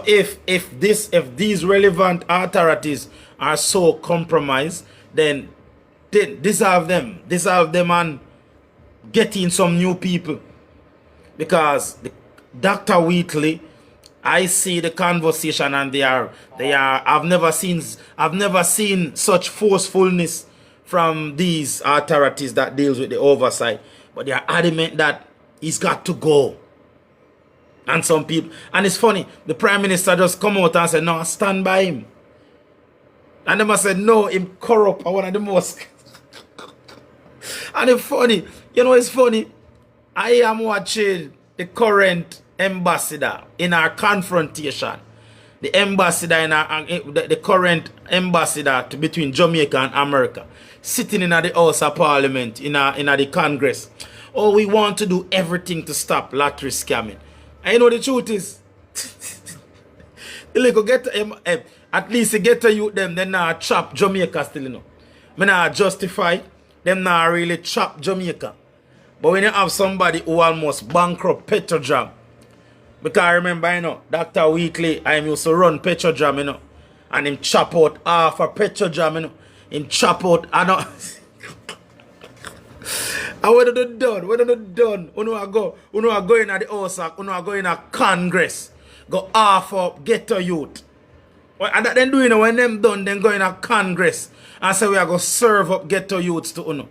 A: if these relevant authorities are so compromised, then dissolve them and get in some new people. Because Dr. Wheatley, I see the conversation and they are I've never seen such forcefulness from these authorities that deals with the oversight. But they are adamant that he's got to go. And some people, and it's funny, the Prime Minister just come out and said, no, stand by him. And them said, no, him corrupt, one of the most. And it's funny, you know it's funny, I am watching the current ambassador in our confrontation. The ambassador in our, the current ambassador between Jamaica and America, sitting in the House of Parliament, in the Congress. Oh, we want to do everything to stop lottery scamming. And you know the truth is, at least you get to youth them, then now chop Jamaica still, you know. Me not justify them not really chop Jamaica. But when you have somebody who almost bankrupt Petrojam, because I remember, you know, Dr. Weekly, I used to run Petrojam, you know, and him chop out half of Petrojam, you know. Him chop out, I know. And what are they done? What are they done? Uno are go in the house, uno are going to Congress, go half up, get to youth. And that then doing, when them done, then go in a Congress and say we are going to serve up ghetto youths to uno.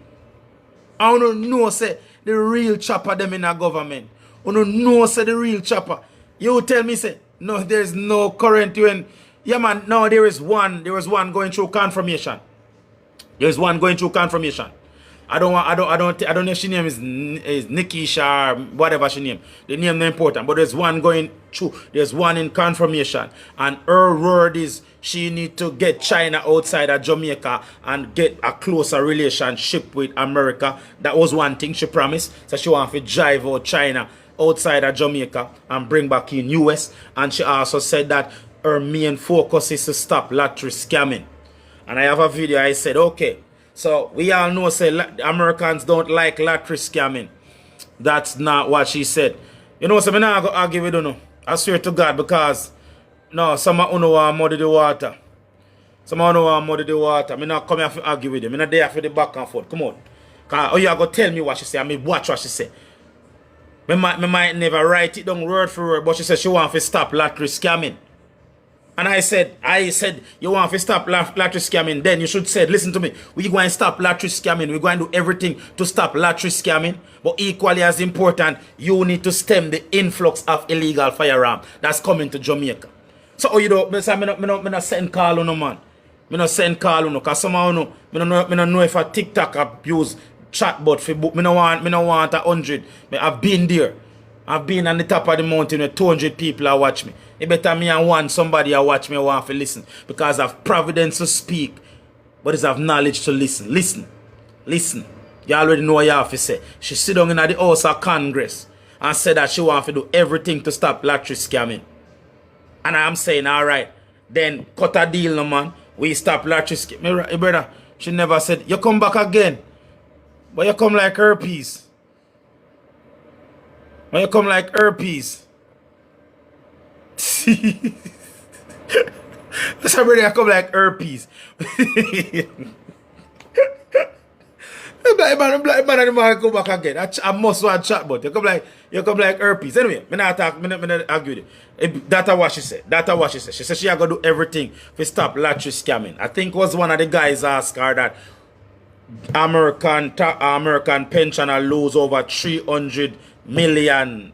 A: I don't know, say, the real chopper them in a government. Uno know, say, the real chopper. You tell me, say, no, there's no current UN. Yeah, man, no, there is one going through confirmation. There is one going through confirmation. I don't know if she name is Nikisha or whatever she name. The name not important, but there's one going through. There's one in confirmation, and her word is she need to get China outside of Jamaica and get a closer relationship with America. That was one thing she promised. So she want to drive out China outside of Jamaica and bring back in US. And she also said that her main focus is to stop lottery scamming. And I have a video. I said, okay. So we all know, say, Americans don't like lottery scamming. That's not what she said. You know, so I'm not going to argue with you. I swear to God, because no, some of you want muddy the water. Some of you want muddy the water. I'm not coming here to argue with you. I'm not there for the back and forth. Come on. Because you are going to tell me what she say. I mean, watch what she say. I might never write it down word for word, but she said she want to stop lottery scamming. And I said, you want to stop lottery scamming, then you should say, listen to me, we're going to stop lottery scamming. We're going to do everything to stop lottery scamming. But equally as important, you need to stem the influx of illegal firearm that's coming to Jamaica. So, you know, I'm not send call on no man. I'm not send call on no, because some of you know, I don't know if a TikTok abuse chatbot for book. I don't want 100. I've been there. I've been on the top of the mountain with 200 people that watch me. It better me and one somebody that watch me want to listen. Because I've providence to speak, but it's have knowledge to listen. Listen. You already know what you have to say. She sit down in the House of Congress and said that she want to do everything to stop lottery scamming. And I'm saying, all right, then cut a deal, no man. We stop lottery scamming. Hey, brother, she never said, you come back again. But you come like herpes. When you come like herpes. Somebody I come like herpes. Black man come back again. I must want chat, but you come like herpes. Anyway, me not argue with it. That's what she said. She said she gonna do everything to stop lottery scamming. I think was one of the guys asked her that American pensioner lose over $300 million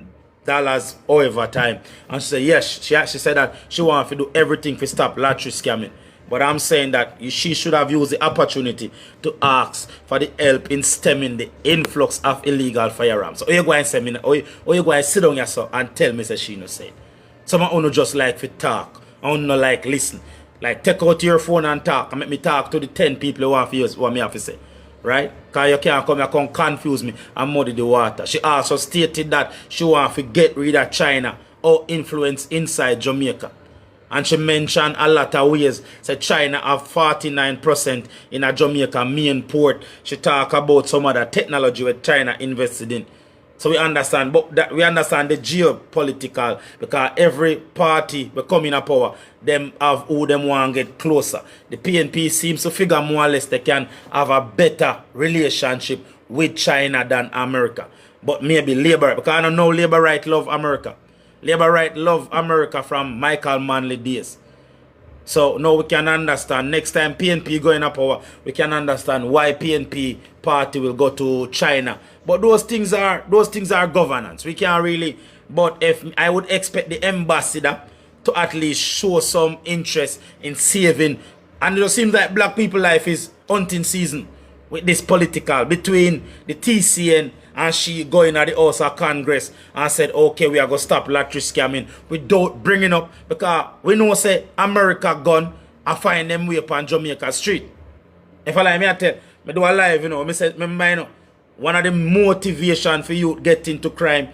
A: over time. And she said yes, she said that she wants to do everything to stop lottery scamming. But I'm saying that she should have used the opportunity to ask for the help in stemming the influx of illegal firearms. So you go and say me, or you go and sit down yourself and tell me that she no say. Some of you just like to talk, and no like listen. Like take out your phone and talk and make me talk to the 10 people who want to use what me have to say. Right? Because you can't come here and confuse me and muddy the water. She also stated that she wants to get rid of China or influence inside Jamaica. And she mentioned a lot of ways. Say China have 49% in a Jamaica main port. She talk about some of the technology that China invested in. So we understand, but that we understand the geopolitical, because every party will come in a power, them have who them want to get closer. The PNP seems to figure more or less they can have a better relationship with China than America. But maybe Labour, because I don't know Labour right love America. Labour right love America from Michael Manley days. So now we can understand next time PNP going up power, we can understand why PNP party will go to China. But those things are governance. We can't really, but if I would expect the ambassador to at least show some interest in saving, and it just seems like black people life is hunting season with this political between the TCN and she going at the House of Congress and said, okay, we are going to stop lottery scamming without bringing up, because we know say America gone and find them way upon Jamaica street. If I like me, I tell, me do a live, you know, me say, remember, you know, one of the motivation for you get into crime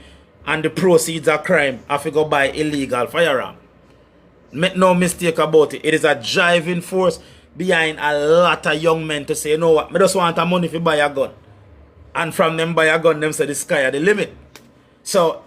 A: and the proceeds of crime, I go buy illegal firearm. Make no mistake about it. It is a driving force behind a lot of young men to say, you know what, I just want the money to buy a gun. And from them buy a gun, them say the sky are the limit. So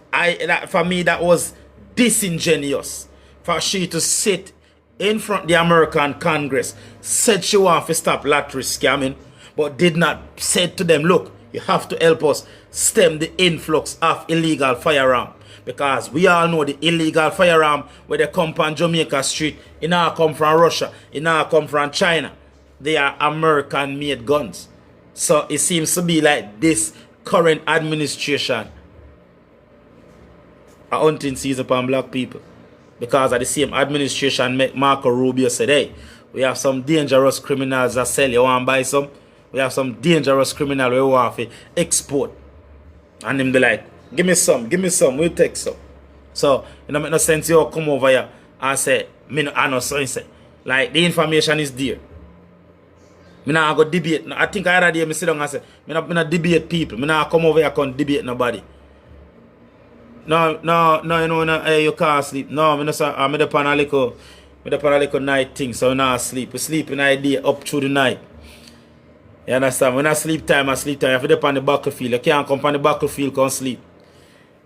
A: for me, that was disingenuous for she to sit in front of the American Congress, said she want to stop lottery scamming, but did not say to them, look, you have to help us stem the influx of illegal firearm. Because we all know the illegal firearm where they come from Jamaica street, it now come from Russia, it now come from China. They are American made guns. So it seems to be like this current administration a hunting season upon black people. Because of the same administration make Marco Rubio said, hey, we have some dangerous criminals that sell, you want to buy some? We have some dangerous criminals we want to export. And them be like, give me some, we'll take some. So, it don't make no sense you come over here and say, I know so say. Like, the information is there. I not go debate. I think I had a day I sit down and say, I not debate people. I not come over here and debate nobody. No, you know, you can't sleep. No, I'm up on a little night thing, so I not sleep. We sleep in the day up through the night. You understand? When I sleep time, I sleep time. You have to dip on the battlefield. You can't come on the battlefield and sleep.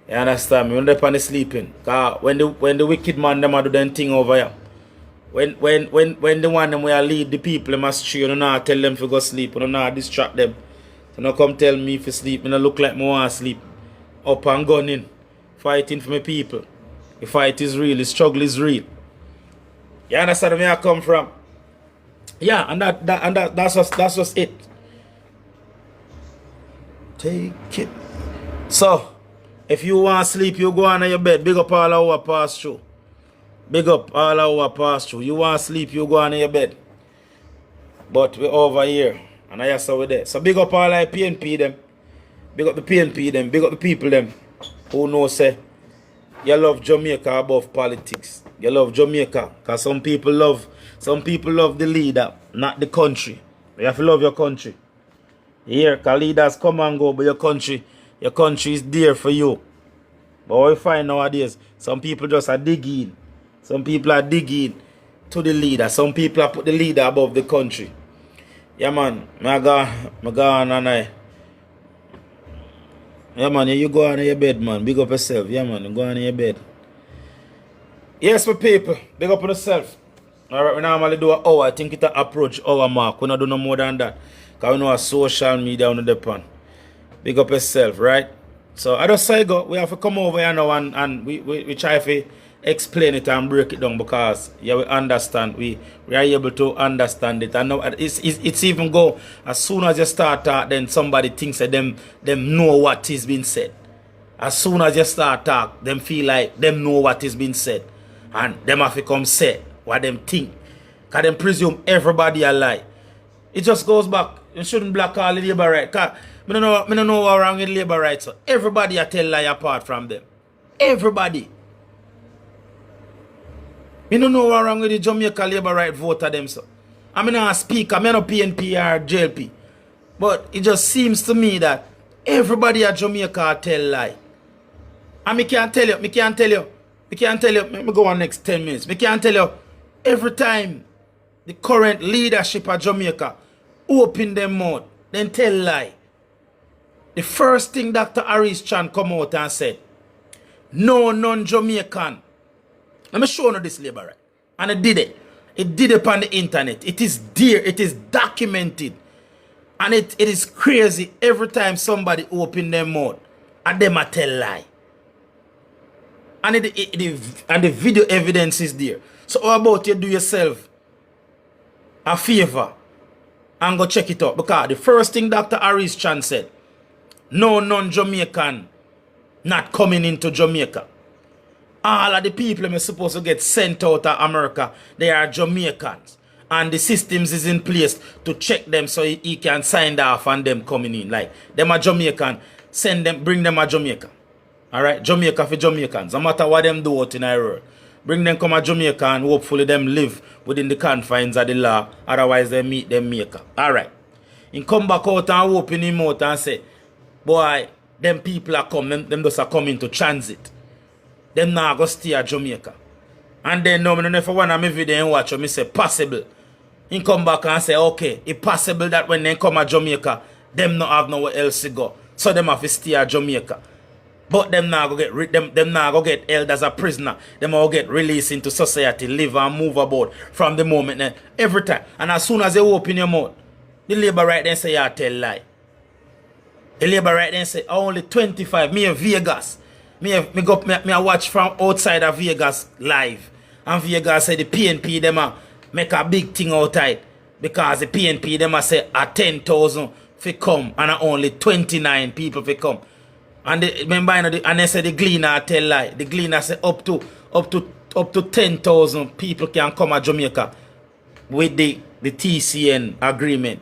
A: You understand me? When dip on the sleeping. Cause when the wicked man them do them thing over here. When the one them will lead the people them astray, you not tell them to go sleep, you not distract them. So no come tell me to sleep. I look like I want to sleep. Up and gunning. Fighting for my people. The fight is real, the struggle is real. You understand where I come from? Yeah, and that's just it. Take it. So, if you want to sleep, you go on your bed. Big up all our pass through. Big up all our pass through. You want to sleep, you go on your bed. But we're over here. And I saw we there. So big up all our PNP them. Big up the PNP them. Big up the people them. Who know say you love Jamaica above politics. You love Jamaica. Because some people love the leader, not the country. You have to love your country. Here, because leaders come and go, but your country is there for you. But what we find nowadays, some people just are digging. Some people are digging to the leader. Some people are put the leader above the country. Yeah, man. I go on and I. Yeah, man. You go on in your bed, man. Big up yourself. Yeah, man. You go on in your bed. Yes, my people. Big up on yourself. Alright, we normally do an hour. I think it'll approach hour mark. We don't do no more than that. Because we know a social media on the depend. Big up yourself, right? So I just say go. We have to come over here now and we try to explain it and break it down, because yeah, we understand. We are able to understand it. And now it's even go as soon as you start talk, then somebody thinks that them know what is being said. As soon as you start talk, them feel like them know what is being said. And them have to come say what them think. Because them presume everybody a lie. It just goes back. You shouldn't block all the labor rights. I don't know what's wrong with labor rights. So everybody a tell lie apart from them. Everybody. I don't know what's wrong with the Jamaica labor right voter them. So I'm not a speaker. I'm not PNP or JLP. But it just seems to me that everybody at Jamaica tell lie. And I can't tell you. Let me go on next 10 minutes. I can't tell you. Every time the current leadership of Jamaica open them mouth, then tell lie. The first thing Dr. Harris Chan come out and said, no non-Jamaican. Let me show you this labor right. And it did it. It did it on the internet. It is there. It is documented. And it is crazy every time somebody open their mouth and them a tell lie. And the video evidence is there. So how about you do yourself a favor and go check it out. Because the first thing Dr. Harris Chan said, no non-Jamaican not coming into Jamaica. All of the people are supposed to get sent out of America, they are Jamaicans. And the systems is in place to check them so he can sign off on them coming in. Like, them are Jamaican, send them, bring them to Jamaica. Alright, Jamaica for Jamaicans. No matter what them do out in our world. Bring them come to Jamaica and hopefully them live within the confines of the law. Otherwise they meet them maker. Alright. He come back out and open him out and say, boy, them people are coming, them just are coming to transit. Them now go stay at Jamaica. And then no, me for one of my video and watch, me say possible. He come back and say, okay, it's possible that when they come to Jamaica, them not have nowhere else to go. So them have to stay at Jamaica. But them now go get them now go get held as a prisoner. Them all get released into society, live and move about from the moment every time. And as soon as they open your mouth, the labor right then say you tell lie. The labor right then say only 25. Me in Vegas. Me watch from outside of Vegas live. And Vegas say the PNP them make a big thing outside. Because the PNP them say a 10,000 fi come and only 29 people fi come. And remember, and they say the Gleaner tell lie. The Gleaner say up to 10,000 people can come to Jamaica with the TCN agreement.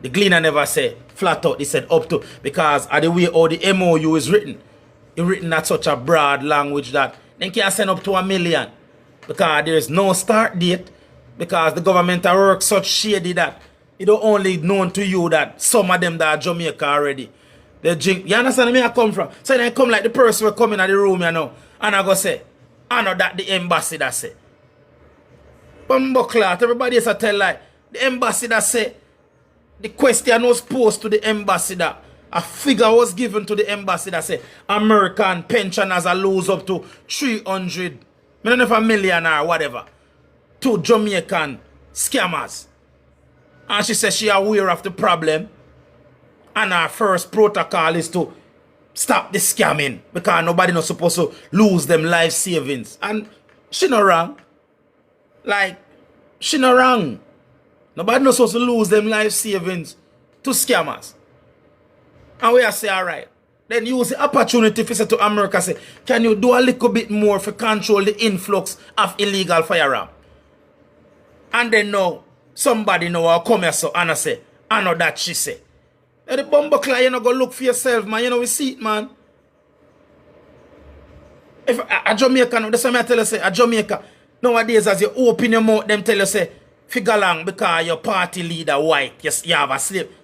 A: The Gleaner never say flat out. He said up to, because of the way how the MOU is written. It's written at such a broad language that they can send up to 1 million. Because there is no start date. Because the government work such shady that it don't only known to you that some of them that are Jamaica already. They drink. You understand where I come from? So then I come like the person who come in the room, you know, and I go say, I know that the ambassador say. Bumbleclot, everybody is a tell like the ambassador say the question was posed to the ambassador. A figure was given to the ambassador say American pensioners are lose up to 300, I don't know if a million or whatever, to Jamaican scammers. And she says she aware of the problem. And our first protocol is to stop the scamming. Because nobody not supposed to lose them life savings. And she not wrong. Like, she not wrong. Nobody not supposed to lose them life savings to scammers. And we are say, alright. Then use the opportunity to say to America, say, can you do a little bit more to control the influx of illegal firearm? And then now, somebody know will come here so and I say, I know that she say. The bumbleclot, you know, go look for yourself, man. You know, we see it, man. If a Jamaican, that's what I tell you, say, a Jamaica, nowadays, as you open your mouth, them tell you, say, figure long because your party leader white, yes, you have a slave.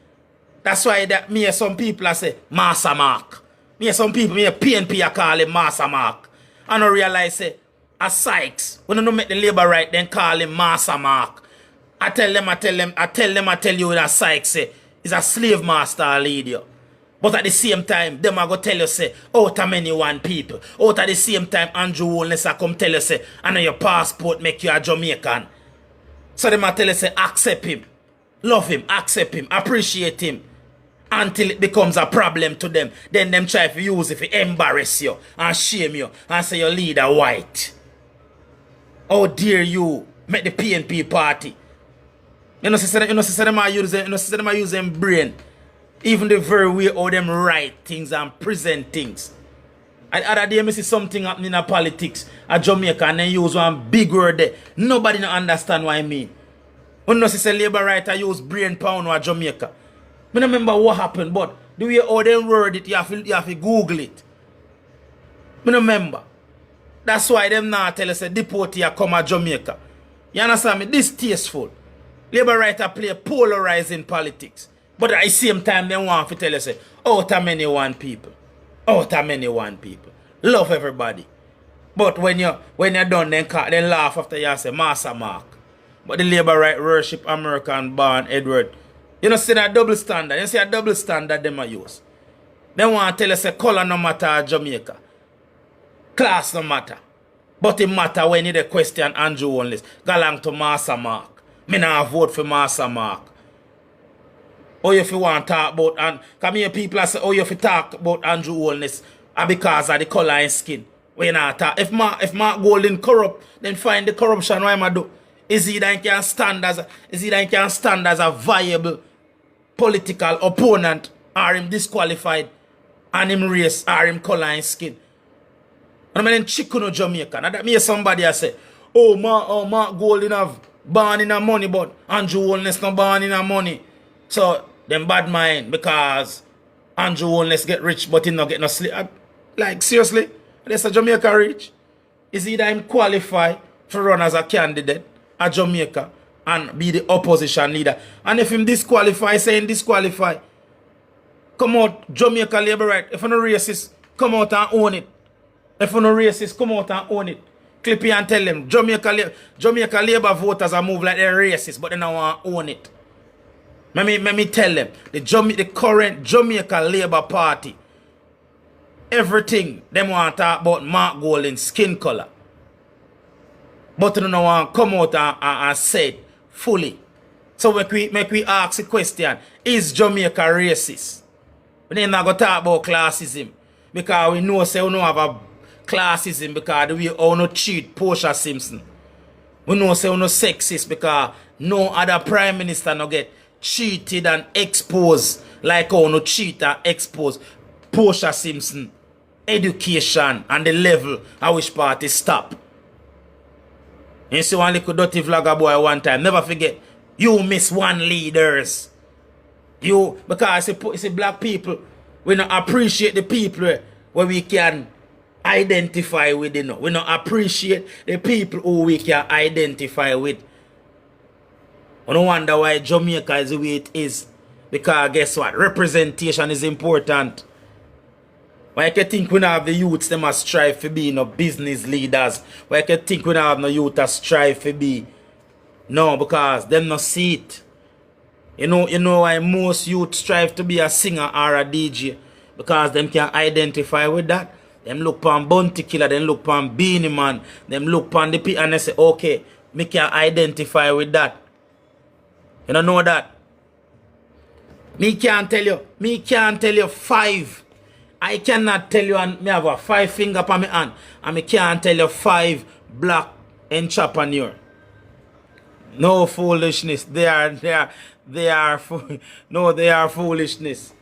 A: That's why that me and some people I say, Master Mark. Me and some people, me and PNP, I call him Master Mark. I don't realize, say, a Sykes, when you don't make the labor right, then call him Master Mark. I tell you that Sykes, say, is a slave master lead you. But at the same time, them are going to tell you, say, out of many one people. Out at the same time, Andrew Holness come tell you, say, I know your passport make you a Jamaican. So them are tell you, say, accept him. Love him, accept him, appreciate him. Until it becomes a problem to them. Then them try to use it to embarrass you and shame you and say your leader white. How dare you make the PNP party? You know, them are using brain. Even the very way how them write things and present things. And the other day, I see something happening in politics at Jamaica and then use one big word there. Nobody don't understand what I mean. When you see labor writer use brain pound at Jamaica. I don't remember what happened, but the way how them word it, you have to Google it. I don't remember. That's why them now tell us a deport here come at Jamaica. You understand me? Distasteful. Labor writer play polarizing politics. But at the same time, they want to tell us, out of many one people. Out of many one people. Love everybody. But when you're done, then laugh after you and say, Master Mark. But the labor right worship American born Edward. You know, see that double standard. You see a double standard them a use. They want to tell us, color no matter at Jamaica. Class no matter. But it matter when you question Andrew Holness. Go along to Master Mark. Me not vote for Master Mark. Or if you want to talk about, and come here people say, oh, if you talk about Andrew Holness because of the color and skin. When you not talk. If Mark Golden corrupt, then find the corruption. What am I do? Is he that can stand as a viable political opponent, or him disqualified and him race or him color and skin? And I mean chicken or Jamaica. Now that me somebody I say, oh Mark Golding have born in a money, but Andrew Holness not born in a money. So them bad mind because Andrew Holness get rich but he not get no sleep. Like seriously? That's a Jamaica rich? Is he that him qualify to run as a candidate at Jamaica and be the opposition leader? And if him disqualify, saying disqualify, come out, Jamaica Labour Right. If you're not racist, come out and own it. If you're not racist, come out and own it. Clippy and tell them, Jamaica Labour voters are move like they're racist, but they don't want to own it. Let me tell them, the current Jamaica Labour Party, everything them want to talk about Mark Golding's skin color. But they don't want to come out and say it fully. So make we ask the question, is Jamaica racist? We ain't not going to talk about classism. Because we know say we don't have a classism because the way we no cheat Portia Simpson. We know say we no sexist because no other prime minister no get cheated and exposed like how no cheat and expose Portia Simpson education and the level at which party stop. You see one little dirty vlogger boy one time, never forget, you miss one leaders. You, because you see black people, we don't appreciate the people where we can identify with, you know. We don't appreciate the people who we can identify with. I don't wonder why Jamaica is the way it is. Because guess what? Representation is important. Why you think we don't have the youths them must strive for being business leaders? Why you think we don't have no youth that strive for be? No, because them not see it. You know why most youth strive to be a singer or a DJ? Because them can identify with that. Them look upon Bounty Killer, them look upon Beanie Man, them look upon the people and they say, okay, me can identify with that. You don't know that? Me can't tell you 5. I cannot tell you, and me have a 5 finger upon my hand, and me can't tell you 5 black entrepreneur. No foolishness. They are foolishness.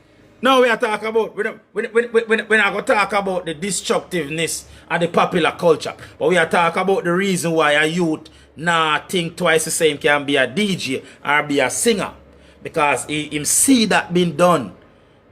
A: Now we are talking about, we're not going to talk about the destructiveness of the popular culture, but we are talking about the reason why a youth now think twice the same can be a DJ or be a singer. Because him see that being done.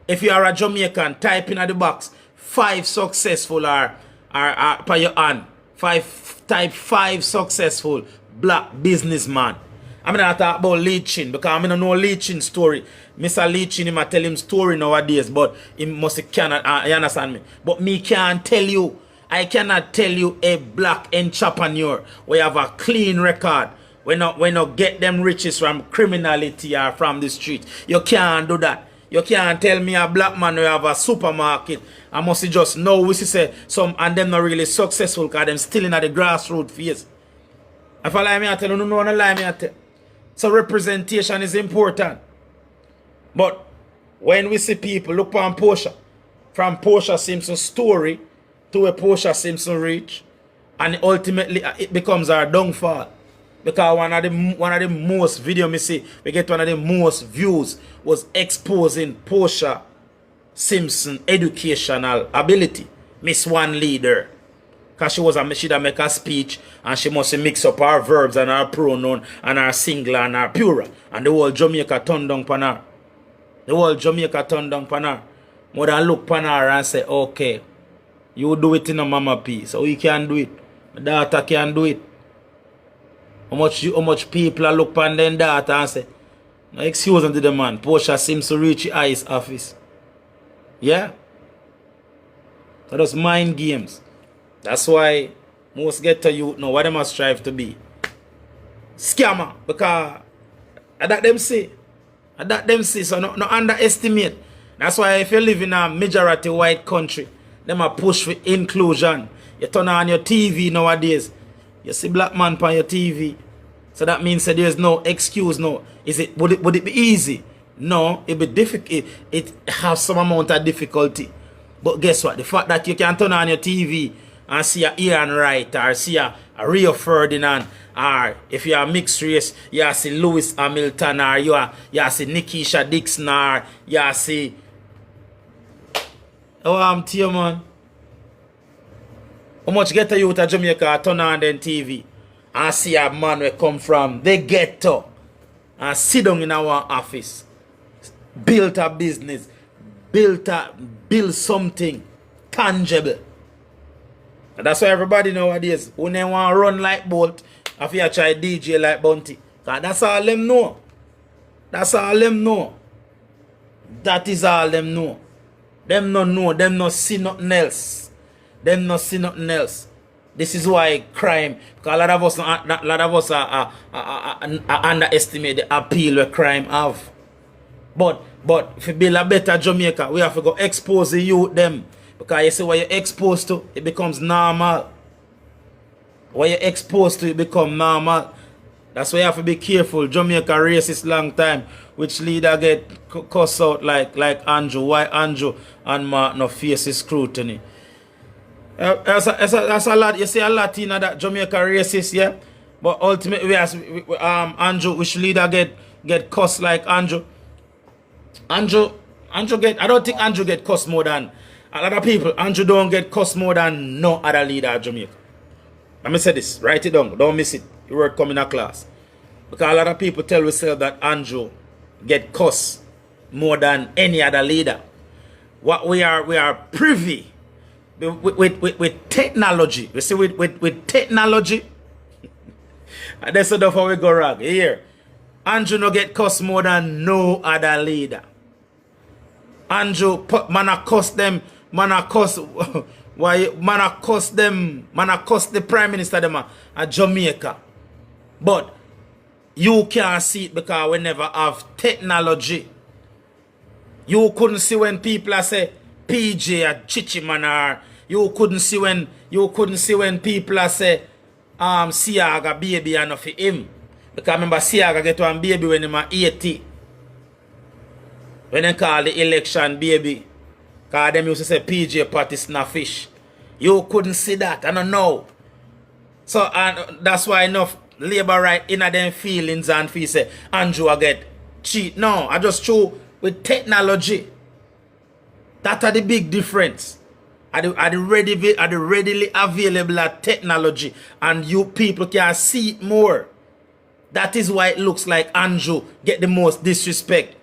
A: If you are a Jamaican, type in at the box 5 successful or per your hand. Type 5 successful black businessman. I'm not talk about leeching because I don't know leeching story. Mr. Leeching, him I tell him story nowadays, but he must cannot, you understand me? But me can't tell you, I cannot tell you a black entrepreneur where have a clean record. We not get them riches from criminality or from the street. You can't do that. You can't tell me a black man who have a supermarket. I must just know we say some and them not really successful because them still in the grassroots phase. If I lie me I tell you, no lie me I tell. So representation is important. But when we see people look on Portia, from Portia Simpson's story to a Portia Simpson reach, and ultimately it becomes our downfall. Because one of the most video me see, we get one of the most views was exposing Portia Simpson educational ability. Miss One Leader. Because she'd make a speech and she must mix up her verbs and her pronoun and her singular and her plural. And the whole Jamaica turned down upon her. The whole Jamaica turned down upon her. Mother look upon her and say, okay, you do it in a mama P. So you can do it. My daughter can do it. How much people look upon their daughter and say, no excuse them to the man. Portia Simpson reach the ICE office. Yeah? So that's mind games. That's why most get to youth know what they must strive to be. Scammer. Because that them say. So no underestimate. That's why if you live in a majority white country, them a push for inclusion. You turn on your TV nowadays, you see black man on your TV. So that means that there's no excuse. No. Would it be easy? No, it be difficult. It has some amount of difficulty. But guess what? The fact that you can turn on your TV and see a Ian Wright or see a a Rio Ferdinand, or if you are mixed race, you see Lewis Hamilton, or you see Nikisha Dixon, or you see I'm to you, man. How much get a youth at Jamaica turn on them TV and see a man where come from the ghetto and sit down in our office, build a business, build something tangible. And that's why everybody nowadays, when they want to run like Bolt, if you try DJ like Bounty. That's all them know. That's all them know. That is all them know. Them no know, them no see nothing else. Them no see nothing else. This is why crime, because a lot of us underestimate the appeal where crime have. But if you build a better Jamaica, we have to go expose the youth them. Because you see what you're exposed to, it becomes normal. What you're exposed to, it becomes normal. That's why you have to be careful. Jamaica racist long time. Which leader get cussed out like Andrew? Why Andrew and Mark no face scrutiny? That's a lot. You see a lot in that Jamaica racist, yeah? But ultimately, Andrew, which leader get cussed like Andrew? Andrew get, I don't think Andrew get cussed more than a lot of people. Andrew don't get cussed more than no other leader of Jamaica. Let me say this, write it down, don't miss it. Your word come in a class. Because a lot of people tell themselves that Andrew get cussed more than any other leader. What we are privy with technology. You see, with technology, and that's enough how we go wrong. Here, Andrew no get cussed more than no other leader. Andrew, man a cuss them, man a cuss, why, man a cuss them, man a cuss the Prime Minister them at Jamaica. But you can't see it because we never have technology. You couldn't see when people are say PJ or Chichi man, or you couldn't see when people are say Siaga baby and for him. Because remember Siaga get one baby when he was 80. When they call the election baby. Because them used to say PJ party snaffish. You couldn't see that. I don't know. So and that's why enough labor right in them feelings and feel say Andrew I get cheat. No, I just show with technology. That are the big difference. Are the readily available technology, and you people can see it more. That is why it looks like Andrew get the most disrespect.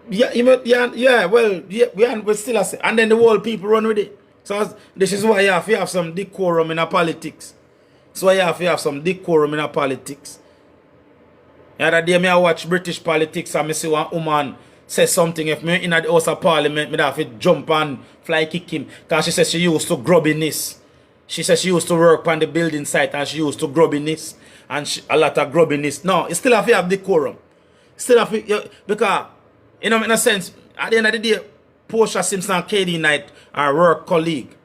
A: We still say, and then the world people run with it. So this is why you have to have some decorum in our politics. So you have to have some decorum in our politics. The other day I watch British politics and I see one woman say something. If me in the House of Parliament, I have to jump and fly kick him. Because she says she used to grubbiness. She says she used to work on the building site and she used to grubbiness. And a lot of grubbiness. No, you still have to have decorum. Still have to, because, you know, in a sense, at the end of the day, Portia Simpson and KD Knight are work colleague.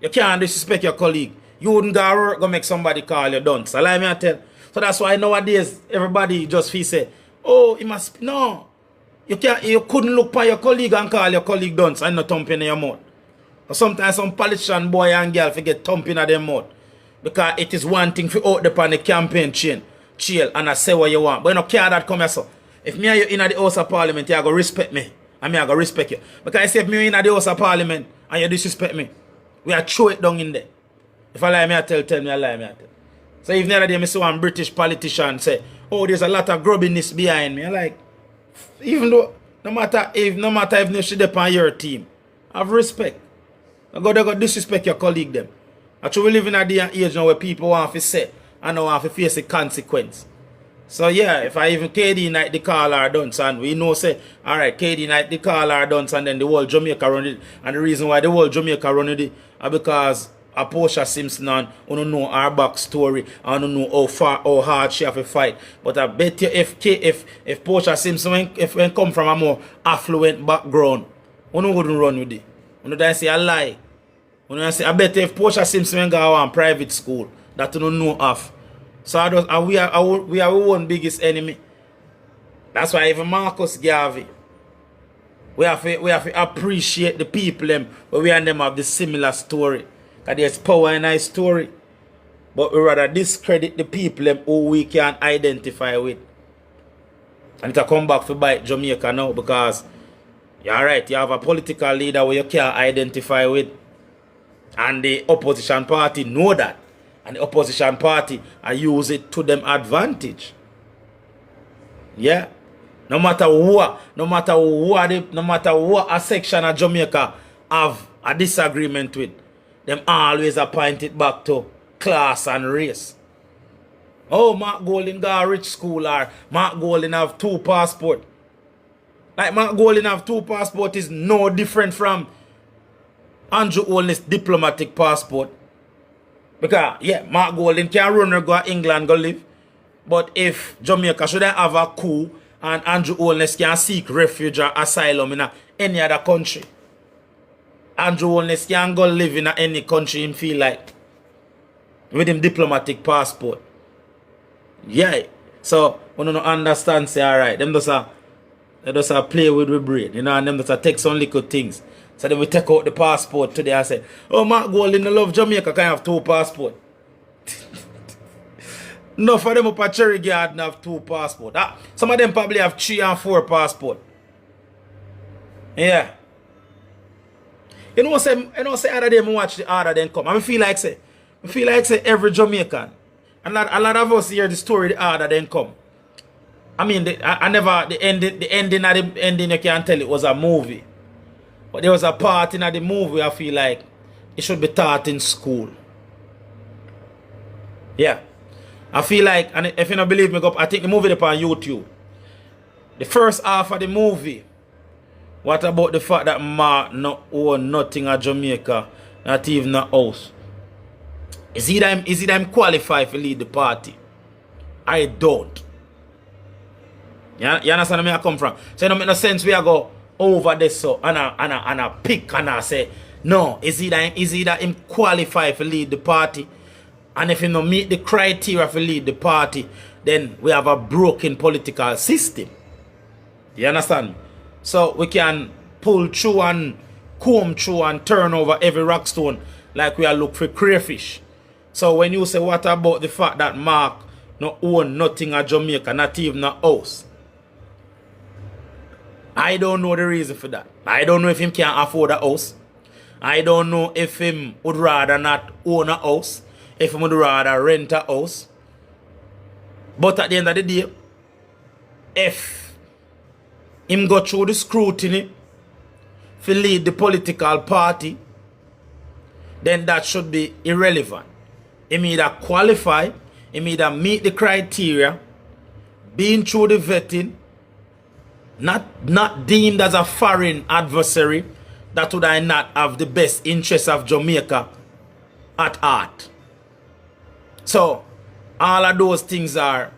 A: You can't disrespect your colleague. You wouldn't go to work, go make somebody call you dunce. So let me tell. So that's why nowadays everybody just feel say, oh, it must be. No. You couldn't look by your colleague and call your colleague dunce and not thumping in your mouth. Or sometimes some politician boy and girl forget thumping at their mouth. Because it is one thing for out there on the campaign chain, chill, and I say what you want. But you don't care that come here so. If me and you in the House of Parliament, you are going to respect me. And me I go respect you. Because if me in the House of Parliament and you disrespect me, we are throw it down in there. If I lie, me I tell me I lie, me I tell. So if the other day I see one British politician say, oh, there's a lot of grubbiness behind me. I like, even though, no matter if she depend on your team, have respect. They go disrespect your colleague them. Actually, we live in a day and age now where people want to say and now want to face the consequence. So yeah, if I even KD Knight the call her dunce and we know say, alright, KD Knight the call her dunce and then the whole Jamaica run it. And the reason why the whole Jamaica run it is because a Portia Simpson and you don't know her backstory and you know how hard she have to fight. But I bet you if Portia Simpson when come from a more affluent background, you wouldn't run with it. You don't say a lie. You say I bet if Portia Simpson go on private school, that you don't know of. So we are our own biggest enemy. That's why even Marcus Garvey, we have to appreciate the people them, but we and them have the similar story. Because there's power in our story. But we rather discredit the people who we can identify with. And to come back to bite Jamaica now because you're right, you have a political leader where you can't identify with. And the opposition party know that. And the opposition party use it to them advantage. Yeah. No matter what a section of Jamaica have a disagreement with, them always point it back to class and race. Oh, Mark Golding got a rich school, or Mark Golding have 2 passports. Like Mark Golding have 2 passports is no different from Andrew Holness diplomatic passport. Because, yeah, Mark Golding can run or go to England go live. But if Jamaica should have a coup and Andrew Holness can seek refuge or asylum in any other country, Andrew Holness can go live in any country him feel like with him diplomatic passport. Yeah. So, we don't understand, say, alright, them just play with the brain, you know, and them just take some little things. So then we take out the passport today and say, oh, Mark Golding love Jamaica can have 2 passports. No, for them up at Cherry Garden have 2 passports. Some of them probably have 3 and 4 passports. Yeah. You know say other day I watch the order then come. I feel like say every Jamaican. And a lot of us hear the story the order then come. I mean the ending you can't tell it was a movie. But there was a part in the movie I feel like it should be taught in school. Yeah. I feel like, and if you don't believe me, I think the movie is on YouTube. The first half of the movie, what about the fact that Mark not own nothing at Jamaica, not even a house? Is he them qualified to lead the party? I don't. You understand where I come from? So it don't make no sense we are go over this so and I pick and I say, no, is either him qualified to lead the party? And if you don't meet the criteria to lead the party, then we have a broken political system. You understand? So we can pull through and comb through and turn over every rock stone like we are look for crayfish. So when you say what about the fact that Mark no own nothing at Jamaica, not even a house? I don't know the reason for that. I don't know if him can afford a house. I don't know if him would rather not own a house. If him would rather rent a house. But at the end of the day, if him go through the scrutiny to lead the political party, then that should be irrelevant. Him either qualify, him either meet the criteria, being through the vetting, not deemed as a foreign adversary that would I not have the best interests of Jamaica at heart. So, all of those things are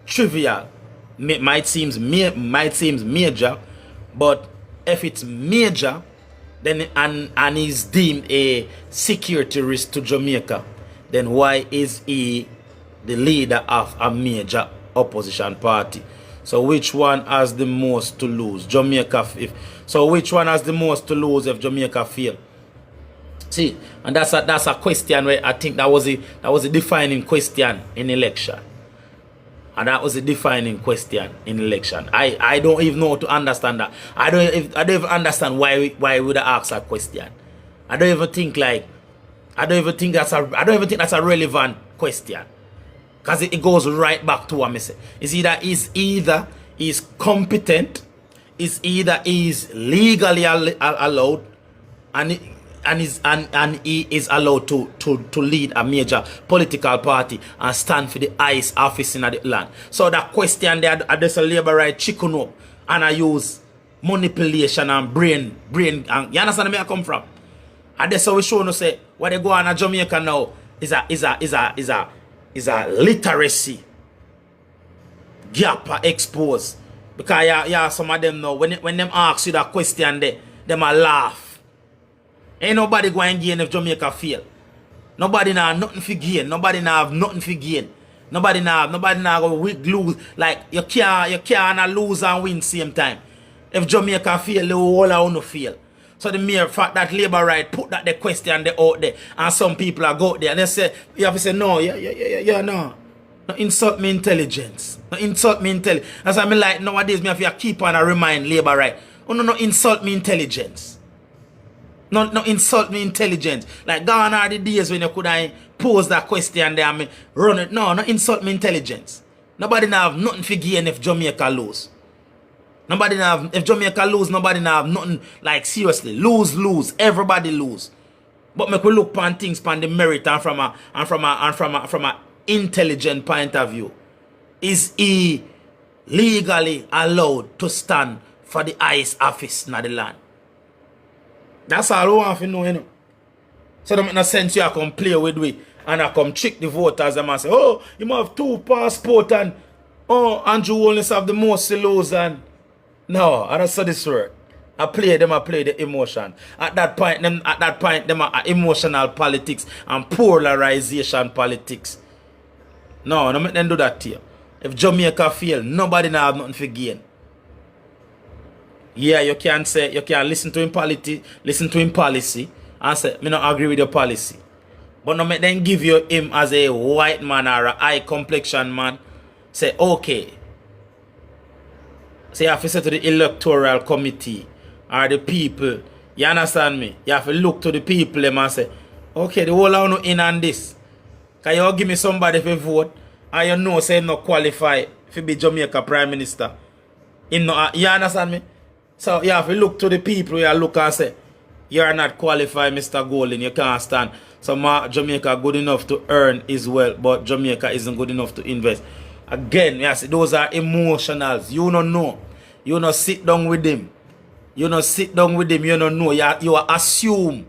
A: trivial. Might seem major, but if it's major, then and is deemed a security risk to Jamaica, then why is he the leader of a major opposition party? So which one has the most to lose? Jamaica. Which one has the most to lose if Jamaica fail? See, and that's a question where I think that was a defining question in election. And that was a defining question in election. I don't even know how to understand that. I don't even understand why we would ask that question. I don't even think that's a relevant question. Because it goes right back to what I say. It's either he's competent, either he's legally allowed, and he is allowed to lead a major political party and stand for the highest office in the land. So that question there, there's a labor right chicken up, and I use manipulation and brain, and you understand where I come from? And that's how we show no say what they go on in Jamaica now is a literacy gap exposed. Because yeah, some of them now when them ask you that question there, them a laugh. Ain't nobody going to gain if Jamaica fail. Nobody now have nothing to gain. Nobody now have nothing to gain. Nobody now go lose. Like you can't lose and win same time. If Jamaica fail, the whole of you fail. So the mere fact that Labour right put that the question they out there, and some people are go out there and they say, you have to say, no, no. No insult me intelligence. No insult me intelligence. That's why I mean like nowadays me have to keep on and remind Labour right. Oh no insult me intelligence. No insult me intelligence. Like gone are the days when you could I pose that question there and me run it. No insult me intelligence. Nobody now have nothing for gain if Jamaica lose. Nobody now have, if Jamaica lose, nobody now have nothing, like seriously. Lose. Everybody lose. But me could look upon things upon the merit and from a intelligent point of view. Is he legally allowed to stand for the highest office in the land? That's all we want to know, you know. So that make no sense you come play with we and I come trick the voters and I say, oh, you must have 2 passports and Andrew Holness have the most to lose and no, I don't say this word. I play the emotion. At that point, them are emotional politics and polarization politics. No make them do that to you. If Jamaica fail, nobody now have nothing to gain. Yeah, you can listen to him policy and say, me not agree with your policy. But no make them give you him as a white man or a high complexion man. Say, okay. So you have to say to the electoral committee or the people, you understand me? You have to look to the people and say, okay, the whole of in on this. Can you give me somebody for vote and you know say not qualify to be Jamaica Prime Minister? You understand me? So you have to look to the people, you look and say, you are not qualified, Mr. Golden, you can't stand. So Jamaica good enough to earn his wealth, but Jamaica isn't good enough to invest. Again, yes, those are emotionals. You don't know. You don't sit down with them. You don't sit down with them. You don't know. You assume.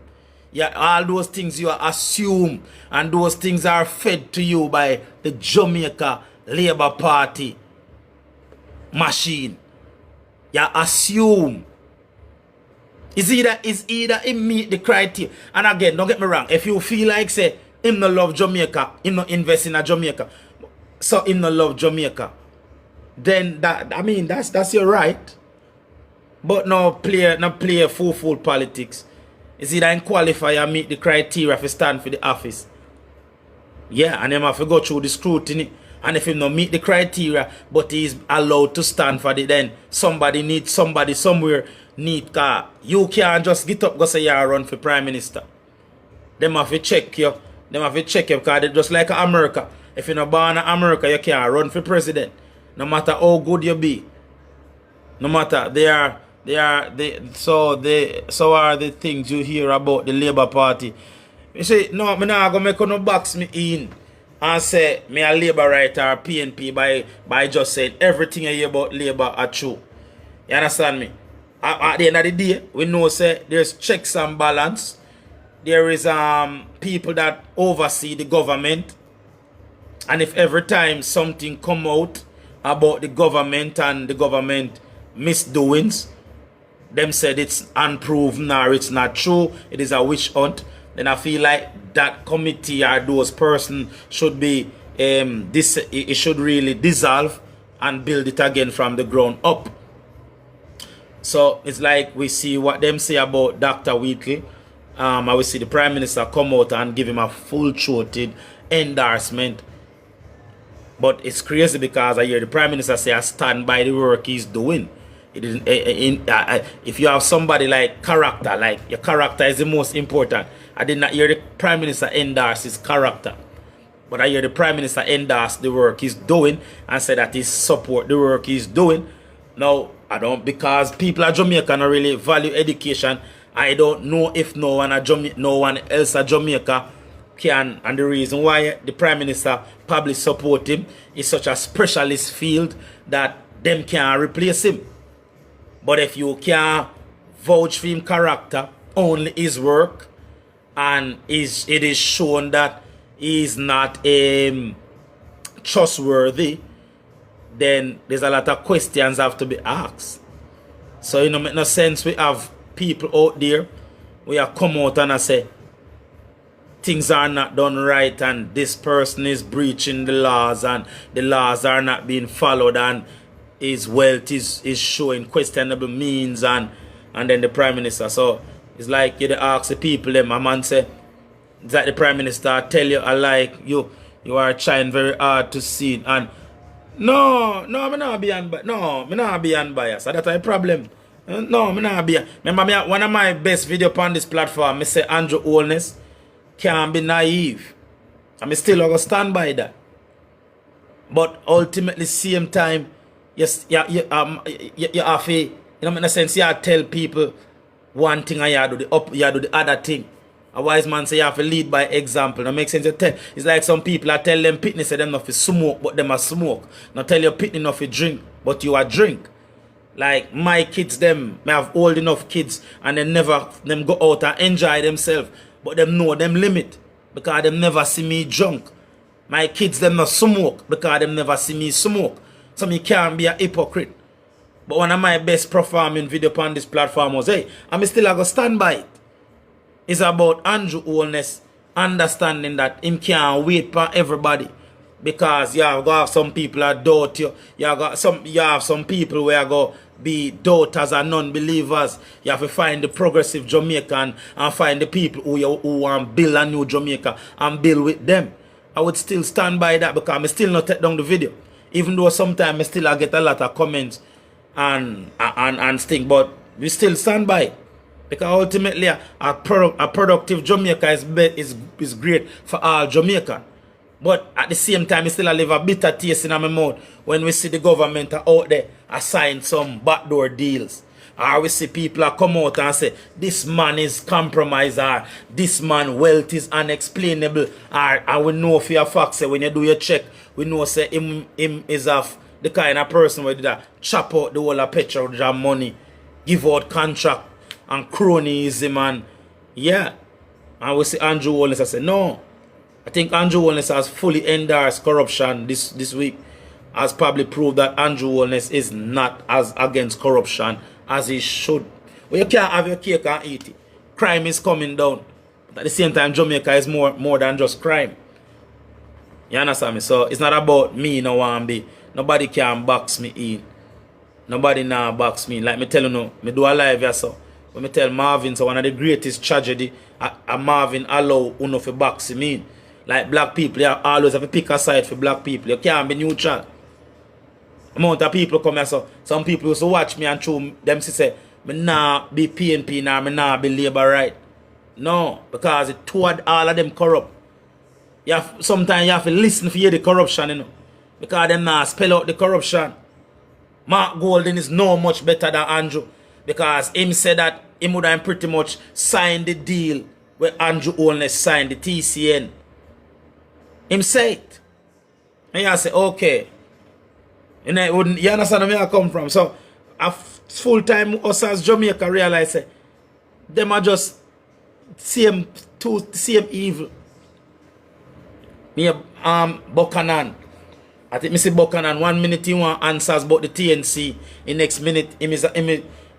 A: Yeah, all those things you assume. And those things are fed to you by the Jamaica Labour Party machine. You assume. It's either him meet the criteria. And again, don't get me wrong. If you feel like say him no love Jamaica, him no invest in a Jamaica, so him no love Jamaica, then that's your right. But no play fool politics. It's either him qualify and meet the criteria for stand for the office. Yeah, and him have to go through the scrutiny. And if him no meet the criteria, but he's allowed to stand for it, then somebody somewhere need car. You can't just get up go say you run for Prime Minister. Them have to check you. Because just like America. If you're not born in America, you can't run for president. No matter how good you be. No matter so are the things you hear about the Labour Party. You say, no, I'm not gonna make no box me in and say me a Labour writer or PNP by just saying everything I hear about Labour are true. You understand me? At the end of the day, we know say there's checks and balance. There is people that oversee the government. And if every time something come out about the government and the government misdoings, them said it's unproven or it's not true, it is a witch hunt, then I feel like that committee or those persons should be it should really dissolve and build it again from the ground up. So it's like we see what them say about Dr. Wheatley. I will see the Prime Minister come out and give him a full-throated endorsement. But it's crazy because I hear the Prime Minister say I stand by the work he's doing. It is if you have somebody like character, like your character is the most important. I did not hear the Prime Minister endorse his character. But I hear the Prime Minister endorse the work he's doing and say that he support the work he's doing. Now, I don't, because people at Jamaica don't really value education. I don't know if no one else at Jamaica can, and the reason why the Prime Minister probably support him is such a specialist field that them can't replace him. But if you can vouch for him character, only his work, and it is shown that he is not trustworthy, then there's a lot of questions have to be asked. So it make no sense we have people out there we have come out and I say things are not done right and this person is breaching the laws and the laws are not being followed and his wealth is showing questionable means and then the Prime Minister. So It's like you dey ask the people them, a man say, it's like the Prime Minister tell you, I like you are trying very hard to see it. And no, me not be unbiased. No, me not be unbiased. That's a problem. No, me not be. Remember me, one of my best video on this platform, me say Andrew Holness can't be naive. And me still gonna stand by that. But ultimately, same time, yes, you have to, in a sense, you have to tell people one thing and you do the other thing. A wise man say you have to lead by example. That makes sense to tell. It's like some people I tell them pitney say them not to smoke, but them a smoke. Not tell you pitney not to drink, but you a drink. Like my kids, them may have old enough kids and they never them go out and enjoy themselves, but them know them limit because them never see me drunk. My kids them not smoke because them never see me smoke. So me can't be a hypocrite. But one of my best performing video on this platform was, hey, I'm still gonna stand by it. It's about Andrew Holness understanding that him can't wait for everybody. Because you have some people that doubt you. You have some people where go be doubters and non-believers. You have to find the progressive Jamaican and find the people who want to build a new Jamaica and build with them. I would still stand by that because I still not take down the video. Even though sometimes I still get a lot of comments and things, but we still stand by it. Because ultimately a productive Jamaica is great for all Jamaican. But at the same time, I still leave a bitter taste in my mouth when we see the government out there assign some backdoor deals. Or we see people come out and say, this man is compromised, or this man wealth is unexplainable. Or we know for your fact, say, when you do your check, we know say him is of the kind of person where they chop out the whole of petrol with money, give out contract and cronyism and yeah. And we see Andrew Holness and say, no. I think Andrew Holness has fully endorsed corruption this week. Has probably proved that Andrew Holness is not as against corruption as he should. Well, you can't have your cake and eat it. Crime is coming down. But at the same time, Jamaica is more than just crime. You understand me? So it's not about me no one be. Nobody can box me in. Nobody now box me in. Like me tell you no, me do a live here so. When me tell Marvin, so one of the greatest tragedy, Marvin allow uno for box him in. Like black people, you always have to pick a side for black people. You can't be neutral. Amount of people come here, so some people used to watch me and show them say, me nah be PNP now, me nah be Labour right. No, because it toward all of them corrupt. Sometimes you have to listen for the corruption, you know. Because them nah spell out the corruption. Mark Golden is no much better than Andrew. Because him said that he would have pretty much signed the deal where Andrew Holness signed the TCN. Him say it. And you say, okay. You understand where I come from? So, a full-time us as Jamaica realize that them are just same evil. Me Buchanan. I think Mr. Buchanan, 1 minute he want answers about the TNC. In next minute,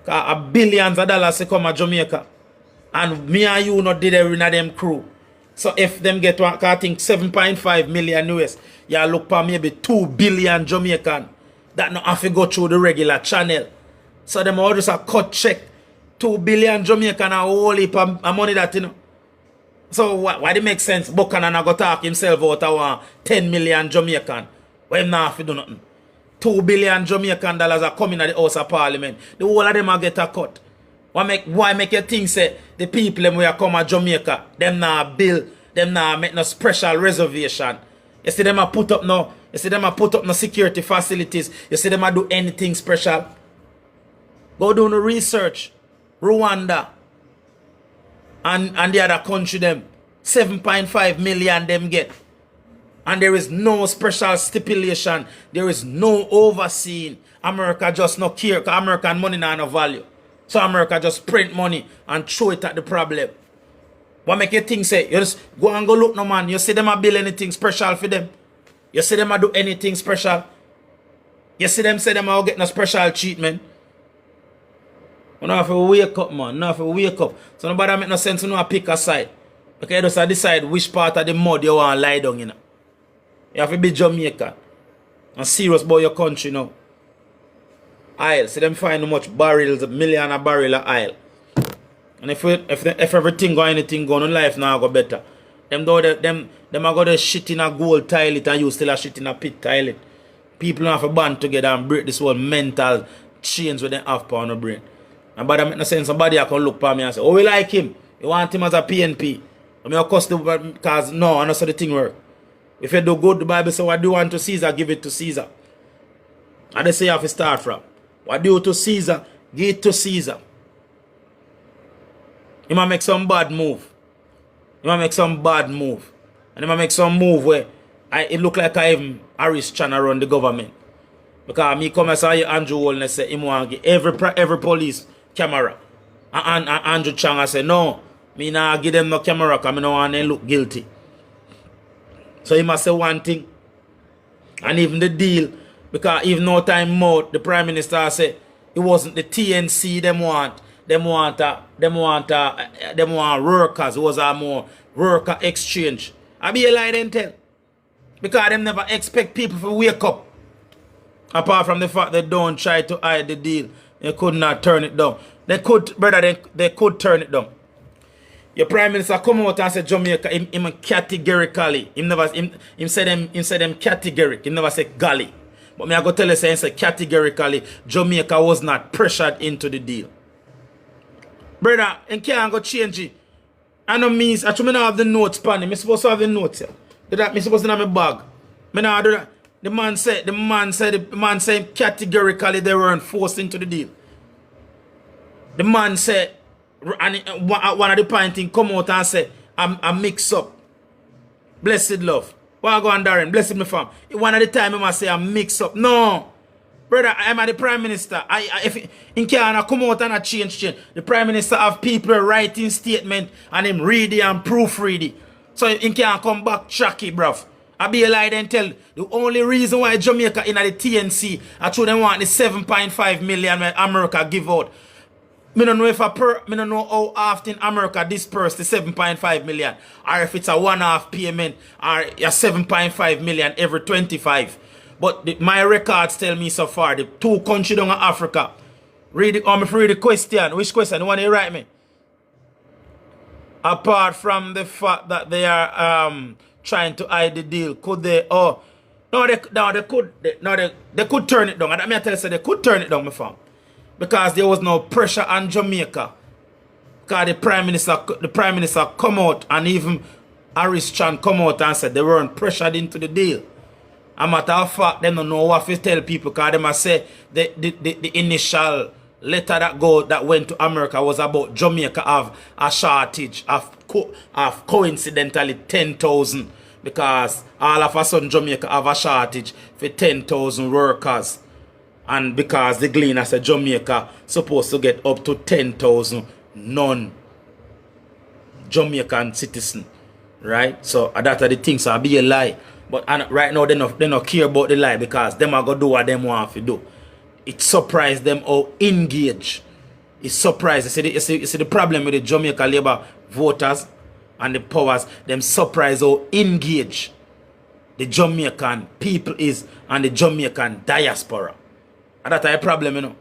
A: a billions of dollars to come to Jamaica. And me and you not did every one of them crew. So if them get one, I think 7.5 million US, you look for maybe 2 billion Jamaican that not have to go through the regular channel. So them all just a cut check. 2 billion Jamaican and a whole heap of money that, you know. So why it make sense? Buchanan go talk himself out of 10 million Jamaican. Why him not have to do nothing? 2 billion Jamaican dollars are coming at the House of Parliament. The whole of them are get a cut. Why make you think say the people them who come to Jamaica, them now build, them now make no special reservation. You see them a put up no security facilities. You see them a do anything special. Go do no research. Rwanda and the other country them 7.5 million them get. And there is no special stipulation. There is no overseeing. America just no care because American money not no value. So America just print money and throw it at the problem. What make you think say, you just go and go look no man. You see them a build anything special for them. You see them a do anything special. You see them say them a get no special treatment. You don't have to wake up, man. You don't have to wake up. So nobody make no sense to know pick a side. Okay, you just decide which part of the mud you want to lie down in. You have to be Jamaican. And serious about your country now. Oil. See them find how much barrels, a million of barrel of oil. And if everything go anything go, no life now go better. Them are gonna shit in a gold toilet and you still a shit in a pit toilet. People have to band together and break this whole mental change with them have on the brain. And by that make no sense somebody I can look for me and say, oh, we like him. You want him as a PNP. I mean, of course, because no, I know so the thing work. If you do good, the Bible says, what do you want to Caesar, give it to Caesar. And they say you have to start from. What do you to Caesar, give it to Caesar. He might make some bad move. He might make some bad move. And he might make some move where it look like I even Harris trying to run the government. Because me come and say Andrew Holness say him want to give every police camera. And Andrew Chang say no, me not give them no camera because I don't want them look guilty. So he must say one thing. And even the deal, because even no time more, the Prime Minister said it wasn't the TNC them want workers. It was a more worker exchange. I be a lie then tell. Because them never expect people to wake up. Apart from the fact they don't try to hide the deal. They could not turn it down. They could, brother, they could turn it down. Your Prime Minister come out and say Jamaica, him categorically. Him say them categoric. He never say gully. But me I go tell you say categorically Jamaica was not pressured into the deal. Brother, and can't go change it. I know means actually I don't have the notes pan. I'm supposed to have the notes here. I'm supposed to have my bag. I don't do that. The man said categorically they weren't forced into the deal. The man said, and one of the pointing come out and say, I mix up. Blessed love. Why go on Darren? Blessed me fam. One of the time I must say I mix up. No. Brother, I'm the Prime Minister. If in Canada come out and a change. The Prime Minister have people writing statement and him read it and proofread it. So in can't come back tracky, bruv. I be a lie then tell the only reason why Jamaica in the TNC actually them want the 7.5 million when America give out. Me don't know if me don't know how often America disperse the 7.5 million. Or if it's a one-off payment or a 7.5 million every 25. But my records tell me so far, the two countries down in Africa. Read the question. Which question? The one you write me? Apart from the fact that they are trying to hide the deal, could they? Oh, no, they could turn it down. And I mean, I tell you, they could turn it down, my fam, because there was no pressure on Jamaica. Because the Prime Minister come out, and even Harris Chan come out and said they weren't pressured into the deal. A matter of fact, they don't know what to tell people, because they must say the initial letter that went to America was about Jamaica have a shortage of coincidentally 10,000, because all of a sudden Jamaica have a shortage for 10,000 workers, and because the Gleaner said Jamaica supposed to get up to 10,000 non-Jamaican citizen, right? So that are the things, so be a lie. But right now they not care about the lie, because them are gonna do what them want to do. It surprised them how engaged. It surprised. You see the problem with the Jamaica Labour voters and the powers, them surprised how engaged the Jamaican people is and the Jamaican diaspora. And that's a problem, you know.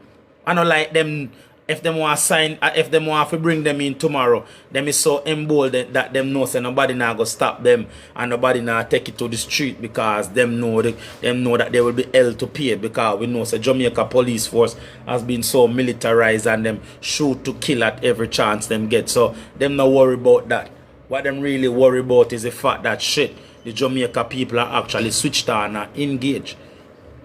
A: I don't like them. If them want to sign, if them want to bring them in tomorrow, them is so emboldened that them know say nobody now go stop them and nobody now take it to the street, because them know that they will be held to pay, because we know say Jamaica police force has been so militarized and them shoot to kill at every chance them get. So them not worry about that. What them really worry about is the fact that the Jamaica people are actually switched on and engaged.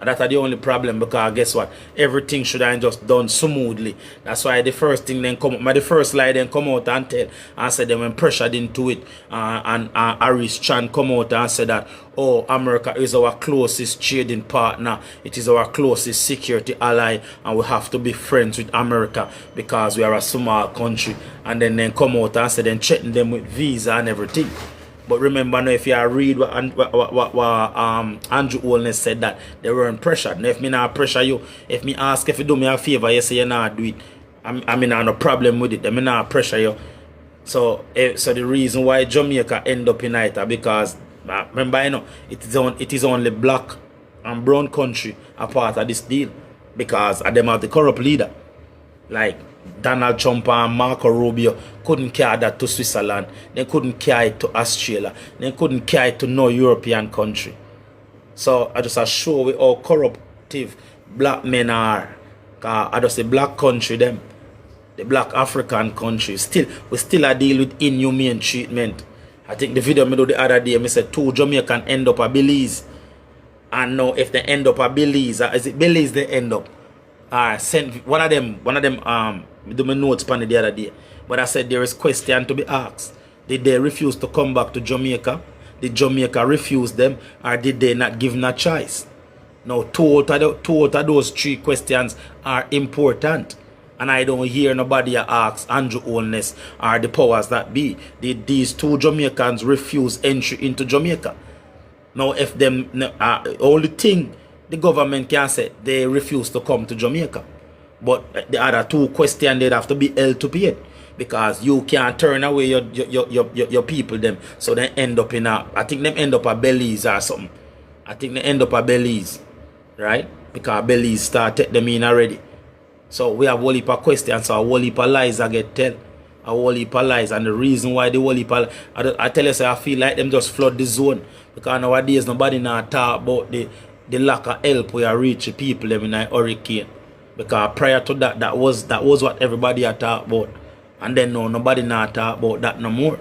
A: And that's the only problem, because guess what? Everything should have just done smoothly. That's why the first thing then come out, the first slide then come out and tell and said they were pressured into it. And Harris Chan come out and said that, oh, America is our closest trading partner. It is our closest security ally, and we have to be friends with America because we are a small country. And then come out and say then threaten them with visa and everything. But remember now, if you read what Andrew Holness said, that they weren't pressured. Now, if me not pressure you, if me ask if you do me a favor, you say you not do it, I mean, I have no problem with it. I mean, not pressure you. So the reason why Jamaica end up in it, because remember, you know, it is only black and brown country a part of this deal, because of them have the corrupt leader. Like Donald Trump and Marco Rubio couldn't carry that to Switzerland. They couldn't carry it to Australia. They couldn't carry it to no European country. So I just show we how corruptive black men are. I just say black country them. The black African country. We still a deal with inhumane treatment. I think the video I do the other day, I said 2 Jamaican end up at Belize. And now if they end up at Belize, is it Belize they end up? Send one of them do my notes on the other day. But I said there is question to be asked. Did they refuse to come back to Jamaica? Did Jamaica refuse them? Or did they not give them a choice? Now, two out of those 3 questions are important. And I don't hear nobody ask Andrew Holness or the powers that be. Did these 2 Jamaicans refuse entry into Jamaica? Now, if them only thing the government can say, they refuse to come to Jamaica. But the other 2 questions they'd have to be held to pay. Because you can't turn away your people them. So they end up in I think they end up at Belize or something. I think they end up at Belize. Right? Because Belize started them in already. So we have a whole heap of questions. So a whole heap of lies I get tell. A whole heap of lies. And the reason why the whole heap of I tell you, so I feel like them just flood the zone. Because nowadays nobody now talk about the lack of help we are reach the people them in a hurricane. Because prior to that, that was what everybody had talked about. And then no, nobody now talk about that no more.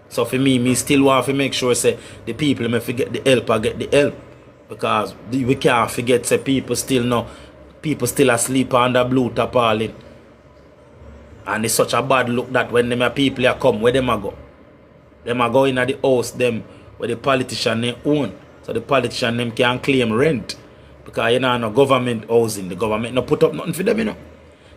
A: So for me still want to make sure say the people may forget the help or get the help. Because we can't forget say people still asleep under blue tarpaulin. And it's such a bad look that when them people are come, where them a go? Them a go in at the house them where the politician they own. So the politician them can claim rent. Because you know no government housing. The government no put up nothing for them, you know.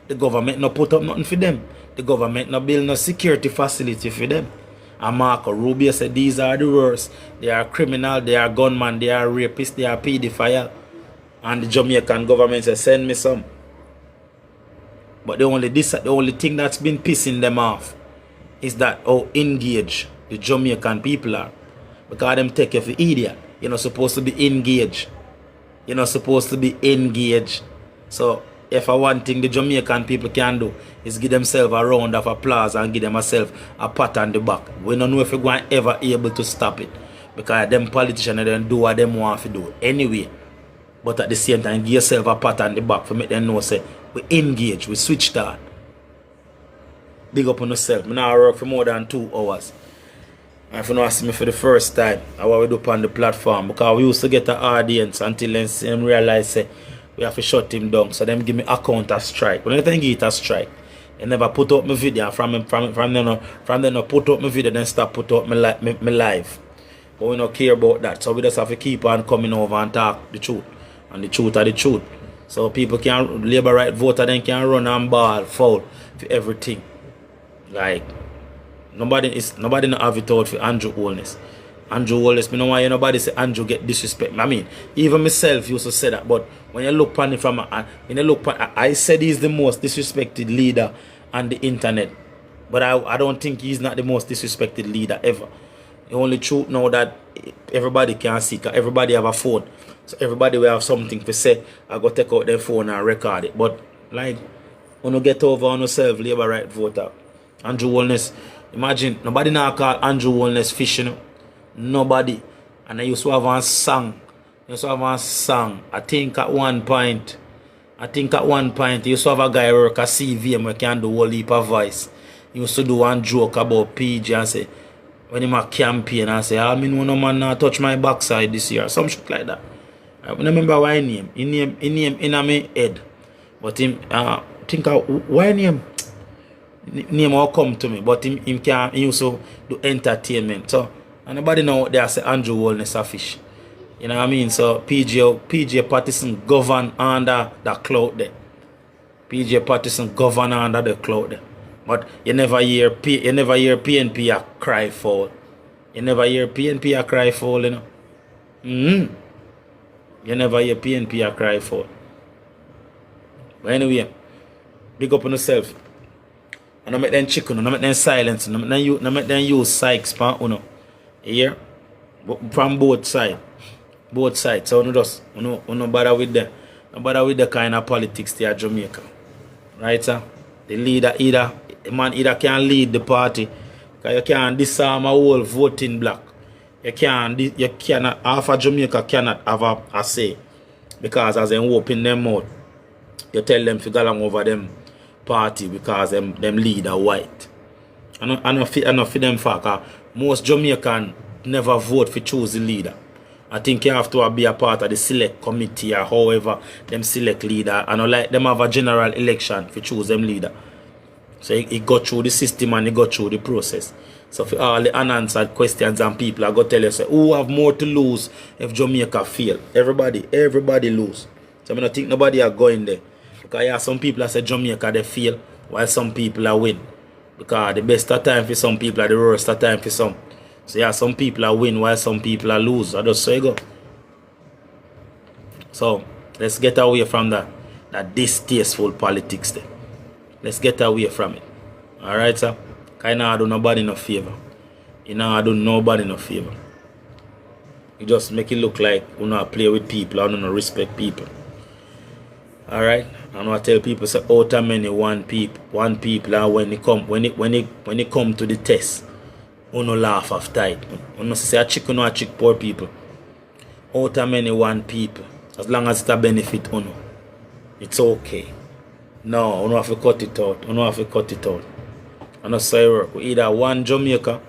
A: The government no put up nothing for them. The government no build no security facility for them. And Marco Rubio said these are the worst. They are criminal, they are gunmen, they are rapists, they are pedophile. And the Jamaican government said send me some. But the only thing that's been pissing them off is that how engaged the Jamaican people are. Because them take you for idiot. You're not supposed to be engaged. You're not supposed to be engaged. So if one thing the Jamaican people can do is give themselves a round of applause and give themselves a pat on the back. We don't know if we're going ever able to stop it. Because them politicians don't do what they want to do anyway. But at the same time, give yourself a pat on the back for make them know say we engage, we switch on. Big up on yourself. I now work for more than 2 hours. And if you know see me for the first time, I want to do on the platform. Because we used to get an audience until them realize say we have to shut him down. So them give me account a strike. When they give it a strike, they never put up my video. From them put up my video, then stop put up my live. But we don't care about that. So we just have to keep on coming over and talk the truth. And the truth are the truth. So people can labor right voter then can run and ball foul for everything. Like nobody not have it out for Andrew Holness. Andrew Holness, me know why nobody say Andrew get disrespect. I mean, even myself used to say that, but when you look on it from I said he's the most disrespected leader on the internet. But I don't think he's not the most disrespected leader ever. The only truth now that everybody can see, cause everybody have a phone. So everybody will have something to say. I go take out their phone and record it. But like, when you get over on yourself, labor right voter. Andrew Holness, imagine, nobody now call Andrew Holness fish, you know. Nobody. And I used to have a song. I think at one point, he used to have a guy work at CVM where can do a whole heap of voice. He used to do one joke about PG and say, when he a campaign and say, I mean, no man not touch my backside this year. Some shit like that. I don't remember why name. He name in my head. But him, think why name? Name will come to me. But he used to do entertainment. So, and nobody know they say Andrew Holness a fish. You know what I mean? So PJ Patterson govern under the cloud there. PJ Patterson govern under the cloud there. But you never hear PNP a cry foul. You never hear PNP a cry foul, you know. You never hear PNP a cry foul. But anyway, big up on yourself. And I make them chicken, I make them silence, I make them use Sykes pan uno. Here, from both sides. Both sides. So no bother with the kind of politics there at Jamaica. Right, sir? The leader either can lead the party, because you can't disarm a whole voting block. You cannot, half of Jamaica cannot have a say, because as they open them mouth, you tell them to go along over them party because them leader white. I know for them fact, most Jamaican never vote for choose the leader. I think you have to be a part of the select committee or however them select leader. I know like them have a general election to choose them leader. So it go through the system and it go through the process. So for all the unanswered questions and people I go tell you, say, who have more to lose if Jamaica fail? Everybody lose. So I don't think nobody are going there. Because yeah, some people that say Jamaica they fail while some people are win. Because the best of time for some people are the worst of time for some. So yeah, some people are win while some people are lose. I just say go. So let's get away from that distasteful politics there. Let's get away from it. Alright, sir? Because you know do nobody no favor. You know do nobody no favor. You just make it look like you know play with people and you know respect people. Alright? And I tell people say out of many one people and when it come to the test, you no laugh after it. You no say a chicken or a chick poor people. Out of many one people. As long as it a benefit you know, it's okay. No, you don't have to cut it out. You don't have to cut it out. And that's how it work. We either one Jamaica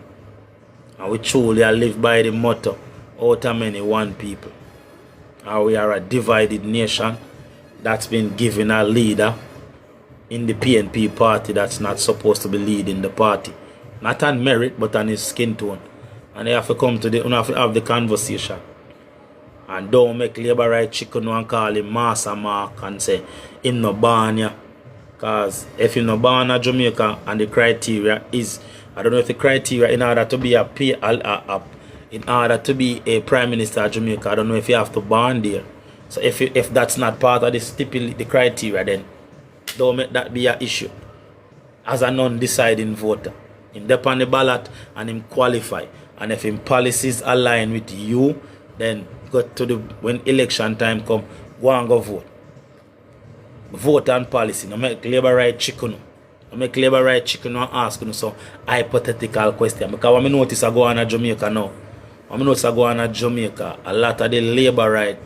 A: and we truly live by the motto out of many one people. Or we are a divided nation that's been given a leader in the PNP party that's not supposed to be leading the party. Not on merit, but on his skin tone. And they have to come to you have to have the conversation. And don't make Labour right chicken and call him Master Mark and say him no born ya. Because if you no born in Jamaica and the criteria is, I don't know if the criteria in order to be in order to be a Prime Minister of Jamaica, I don't know if you have to born there. So if that's not part of the criteria, then don't make that be an issue. As a non-deciding voter, him dep on the ballot and him qualify. And if him policies align with you, then go to when election time come, go and go vote. Vote and policy. No make Labour right chicken. No make Labour right chicken and ask you some hypothetical question. Because when I notice I go on a Jamaica now, when I notice I go on a Jamaica, a lot of the Labour right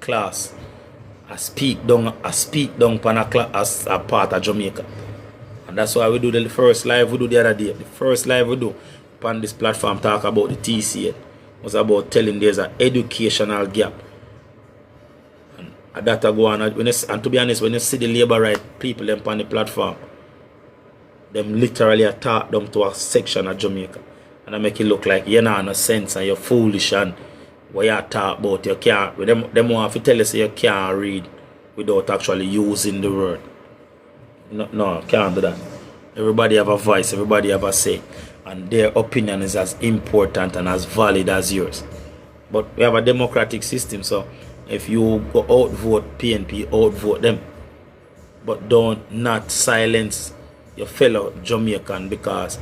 A: class I speak down as a part of Jamaica. And that's why we do the first live we do the other day. The first live we do on this platform talk about the TCA was about telling there's an educational gap. And that go on and to be honest, when you see the Labour right people them on the platform, them literally attack them to a section of Jamaica. And I make it look like you're not no sense and you're foolish and what you talk about you can't them want to tell you say you can't read without actually using the word. No, can't do that. Everybody have a voice, everybody have a say. And their opinion is as important and as valid as yours. But we have a democratic system, so if you go outvote PNP, outvote them. But don't not silence your fellow Jamaican because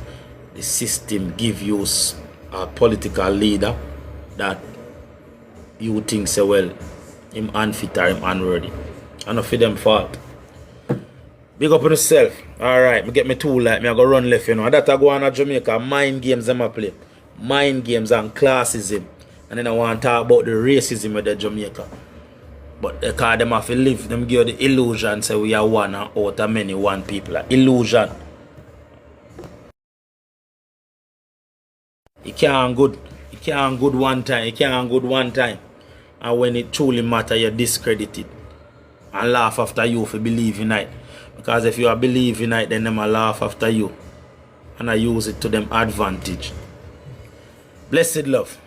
A: the system give you a political leader that you think say well him unfit or him unworthy. And not for them fault. Big up on yourself. Alright, me get me tool like me I go run left, you know. And that I go on a Jamaica, mind games them I play. Mind games and classism. And then I want to talk about the racism of the Jamaica. But because them have to live, them give you the illusion say we are one out of many one people. Illusion. It can't good one time. It can't good one time. And when it truly matter, you discredit it. And laugh after you if you believe in it. Because if you are believing it, then them will laugh after you. And I use it to them advantage. Blessed love.